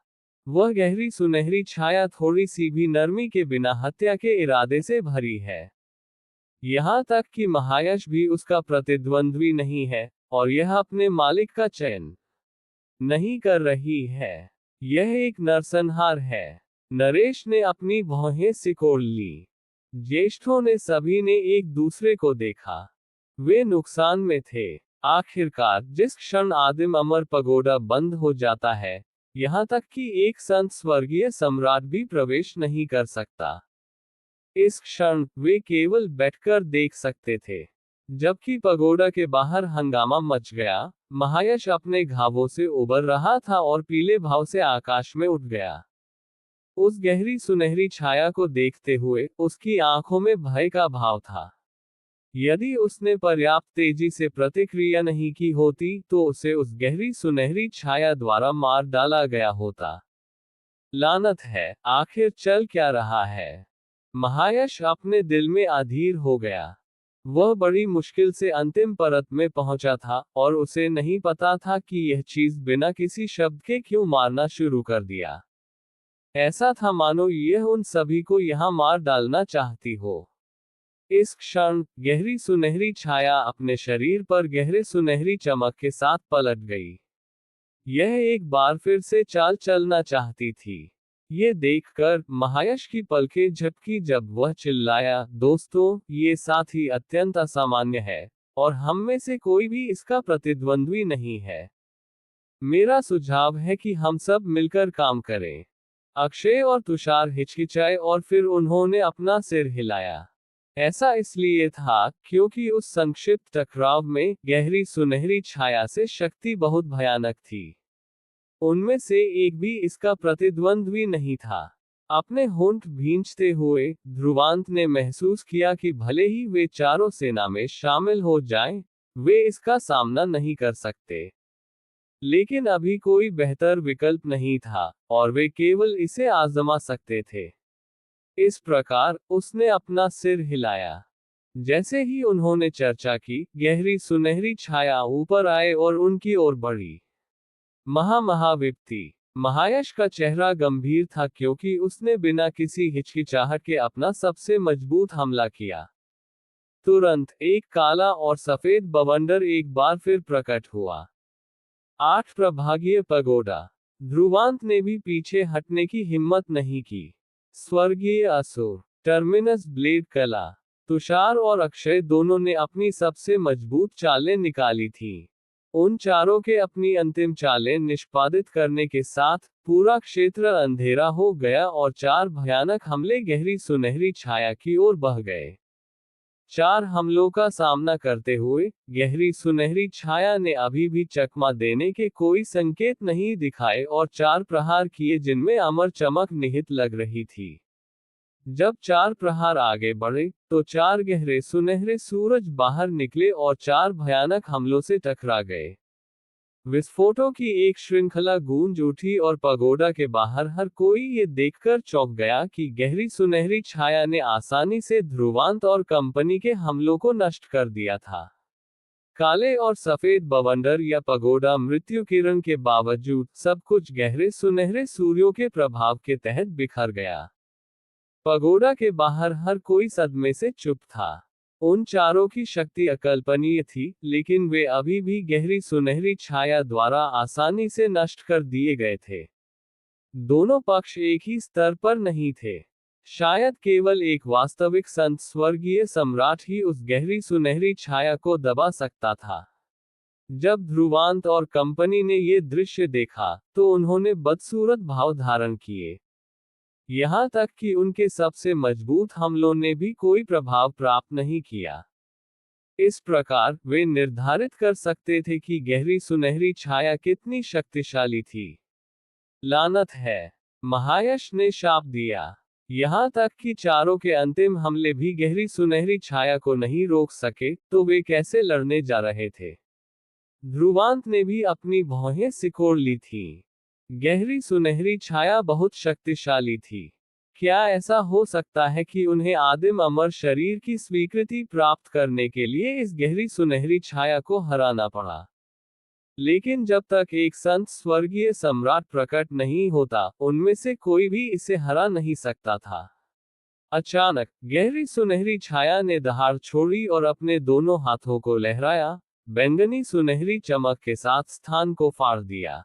वह गहरी सुनहरी छाया थोड़ी सी भी नरमी के बिना हत्या के इरादे से भरी है। यहाँ तक कि महायश भी उसका प्रतिद्वंद्वी नहीं है, और यह अपने मालिक का चयन नहीं कर रही है। यह एक नरसंहार है। नरेश ने अपनी भौहें सिकोड़ ली। ज्येष्ठों ने सभी ने एक दूसरे को देखा। वे नुकसान में थे। आखिरकार जिस क्षण आदिम अमर पगोडा बंद हो जाता है, यहाँ तक कि एक संत स्वर्गीय सम्राट भी प्रवेश नहीं कर सकता। इस क्षण वे केवल बैठकर देख सकते थे। जबकि पगोडा के बाहर हंगामा मच गया। महायश अपने घावों से उबर रहा था और पीले भाव से आकाश में उठ गया। उस गहरी सुनहरी छाया को देखते हुए उसकी आंखों में भय का भाव था। यदि उसने पर्याप्त तेजी से प्रतिक्रिया नहीं की होती तो उसे उस गहरी सुनहरी छाया द्वारा मार डाला गया होता। लानत है, आखिर चल क्या रहा है? महायश अपने दिल में अधीर हो गया। वह बड़ी मुश्किल से अंतिम परत में पहुंचा था और उसे नहीं पता था कि यह चीज बिना किसी शब्द के क्यों मारना शुरू कर दिया। ऐसा था मानो यह उन सभी को यहां मार डालना चाहती हो। इस क्षण गहरी सुनहरी छाया अपने शरीर पर गहरे सुनहरी चमक के साथ पलट गई। यह एक बार फिर से चाल चलना चाहती थी। ये देखकर महायश की पलकें झपकी जब वह चिल्लाया, दोस्तों, ये साथी अत्यंत असामान्य है, और हम में से कोई भी इसका प्रतिद्वंद्वी नहीं है। मेरा सुझाव है कि हम सब मिलकर काम करें। अक्षय और तुषार हिचकिचाए और फिर उन्होंने अपना सिर हिलाया। ऐसा इसलिए था क्योंकि उस संक्षिप्त टकराव में गहरी सुनहरी छाया से शक्ति बहुत भयानक थी। उनमें से एक भी इसका प्रतिद्वंद्वी नहीं था। अपने होंठ भींचते हुए ध्रुवांत ने महसूस किया कि भले ही वे चारों सेना में शामिल हो जाएं, वे इसका सामना नहीं कर सकते। लेकिन अभी कोई बेहतर विकल्प नहीं था, और वे केवल इसे आजमा सकते थे। इस प्रकार उसने अपना सिर हिलाया। जैसे ही उन्होंने चर्चा की, गहरी सुनहरी छाया ऊपर आए और उनकी ओर बढ़ी। महाविप्ति। महायश का चेहरा गंभीर था क्योंकि उसने बिना किसी हिचकिचाहट के अपना सबसे मजबूत हमला किया। तुरंत एक काला और सफेद बवंडर एक बार फिर प्रकट हुआ। 8 प्रभागीय पगोडा। ध्रुवांत ने भी पीछे हटने की हिम्मत नहीं की। स्वर्गीय असुर। टर्मिनस ब्लेड कला। तुषार और अक्षय दोनों ने अपनी सबसे मजबूत चालें निकाली थीं। उन चारों के अपनी अंतिम चालें निष्पादित करने के साथ पूरा क्षेत्र अंधेरा हो गया और 4 भयानक हमले गहरी सुनहरी छाया की ओर बह गए। 4 हमलों का सामना करते हुए गहरी सुनहरी छाया ने अभी भी चकमा देने के कोई संकेत नहीं दिखाए और 4 प्रहार किए जिनमें अमर चमक निहित लग रही थी। जब 4 प्रहार आगे बढ़े तो 4 गहरे सुनहरे सूरज बाहर निकले और 4 भयानक हमलों से टकरा गए। विस्फोटों की एक श्रृंखला गूंज उठी और पगोडा के बाहर हर कोई ये देखकर चौंक गया कि गहरी सुनहरी छाया ने आसानी से ध्रुवांत और कंपनी के हमलों को नष्ट कर दिया था। काले और सफेद बवंडर या पगोडा मृत्यु किरण के बावजूद सब कुछ गहरे सुनहरे सूर्यों के प्रभाव के तहत बिखर गया। पगोडा के बाहर हर कोई सदमे से चुप था। उन चारों की शक्ति अकल्पनीय थी, लेकिन वे अभी भी गहरी सुनहरी छाया द्वारा आसानी से नष्ट कर दिए गए थे। दोनों पक्ष एक ही स्तर पर नहीं थे। शायद केवल एक वास्तविक संत स्वर्गीय सम्राट ही उस गहरी सुनहरी छाया को दबा सकता था। जब ध्रुवांत और कंपनी ने ये दृश्य देखा तो उन्होंने बदसूरत भाव धारण किए। यहाँ तक कि उनके सबसे मजबूत हमलों ने भी कोई प्रभाव प्राप्त नहीं किया। इस प्रकार वे निर्धारित कर सकते थे कि गहरी सुनहरी छाया कितनी शक्तिशाली थी। लानत है, महायश ने शाप दिया। यहाँ तक कि चारों के अंतिम हमले भी गहरी सुनहरी छाया को नहीं रोक सके, तो वे कैसे लड़ने जा रहे थे। ध्रुवांत ने भी अपनी भौहें सिकोड़ ली थीं। गहरी सुनहरी छाया बहुत शक्तिशाली थी। क्या ऐसा हो सकता है कि उन्हें आदिम अमर शरीर की स्वीकृति प्राप्त करने के लिए इस गहरी सुनहरी छाया को हराना पड़ा? लेकिन जब तक एक संत स्वर्गीय सम्राट प्रकट नहीं होता, उनमें से कोई भी इसे हरा नहीं सकता था। अचानक गहरी सुनहरी छाया ने दहाड़ छोड़ी और अपने दोनों हाथों को लहराया, बैंगनी सुनहरी चमक के साथ स्थान को फाड़ दिया।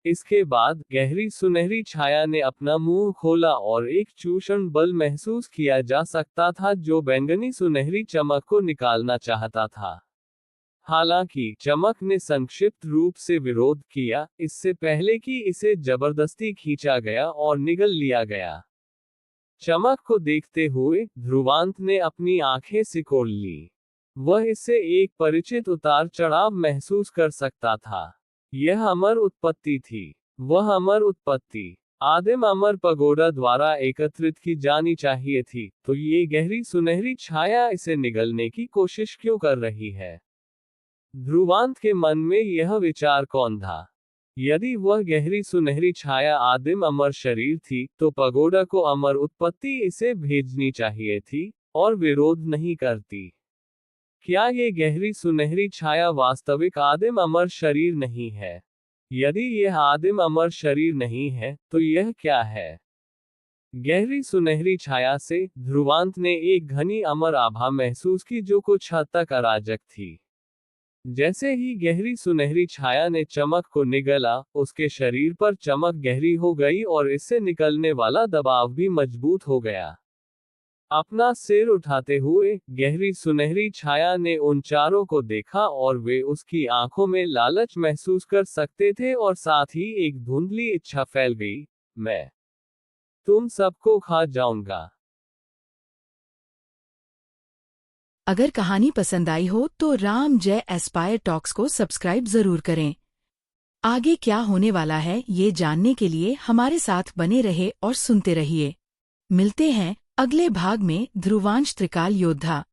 इसके बाद गहरी सुनहरी छाया ने अपना मुंह खोला और एक चूषण बल महसूस किया जा सकता था जो बैंगनी सुनहरी चमक को निकालना चाहता था। हालांकि चमक ने संक्षिप्त रूप से विरोध किया, इससे पहले कि इसे जबरदस्ती खींचा गया और निगल लिया गया। चमक को देखते हुए ध्रुवांत ने अपनी आंखें सिकोड़ ली। वह इससे एक परिचित उतार चढ़ाव महसूस कर सकता था। यह अमर उत्पत्ति थी। वह अमर उत्पत्ति आदिम अमर पगोडा द्वारा एकत्रित की जानी चाहिए थी, तो ये गहरी सुनहरी छाया इसे निगलने की कोशिश क्यों कर रही है? ध्रुवांत के मन में यह विचार कौन था? यदि वह गहरी सुनहरी छाया आदिम अमर शरीर थी, तो पगोडा को अमर उत्पत्ति इसे भेजनी चाहिए थी, और विरोध नहीं करती। क्या ये गहरी सुनहरी छाया वास्तविक आदिम अमर शरीर नहीं है? यदि यह आदिम अमर शरीर नहीं है, तो यह क्या है? गहरी सुनहरी छाया से ध्रुवांत ने एक घनी अमर आभा महसूस की जो कुछ हद तक अराजक थी। जैसे ही गहरी सुनहरी छाया ने चमक को निगला, उसके शरीर पर चमक गहरी हो गई और इससे निकलने वाला दबाव भी मजबूत हो गया। अपना सिर उठाते हुए गहरी सुनहरी छाया ने उन चारों को देखा और वे उसकी आंखों में लालच महसूस कर सकते थे और साथ ही एक धुंधली इच्छा फैल गई, मैं तुम सबको खा जाऊंगा। अगर कहानी पसंद आई हो तो राम जय एस्पायर टॉक्स को सब्सक्राइब जरूर करें। आगे क्या होने वाला है ये जानने के लिए हमारे साथ बने रहे और सुनते रहिए। मिलते हैं अगले भाग में ध्रुवांश त्रिकाल योद्धा।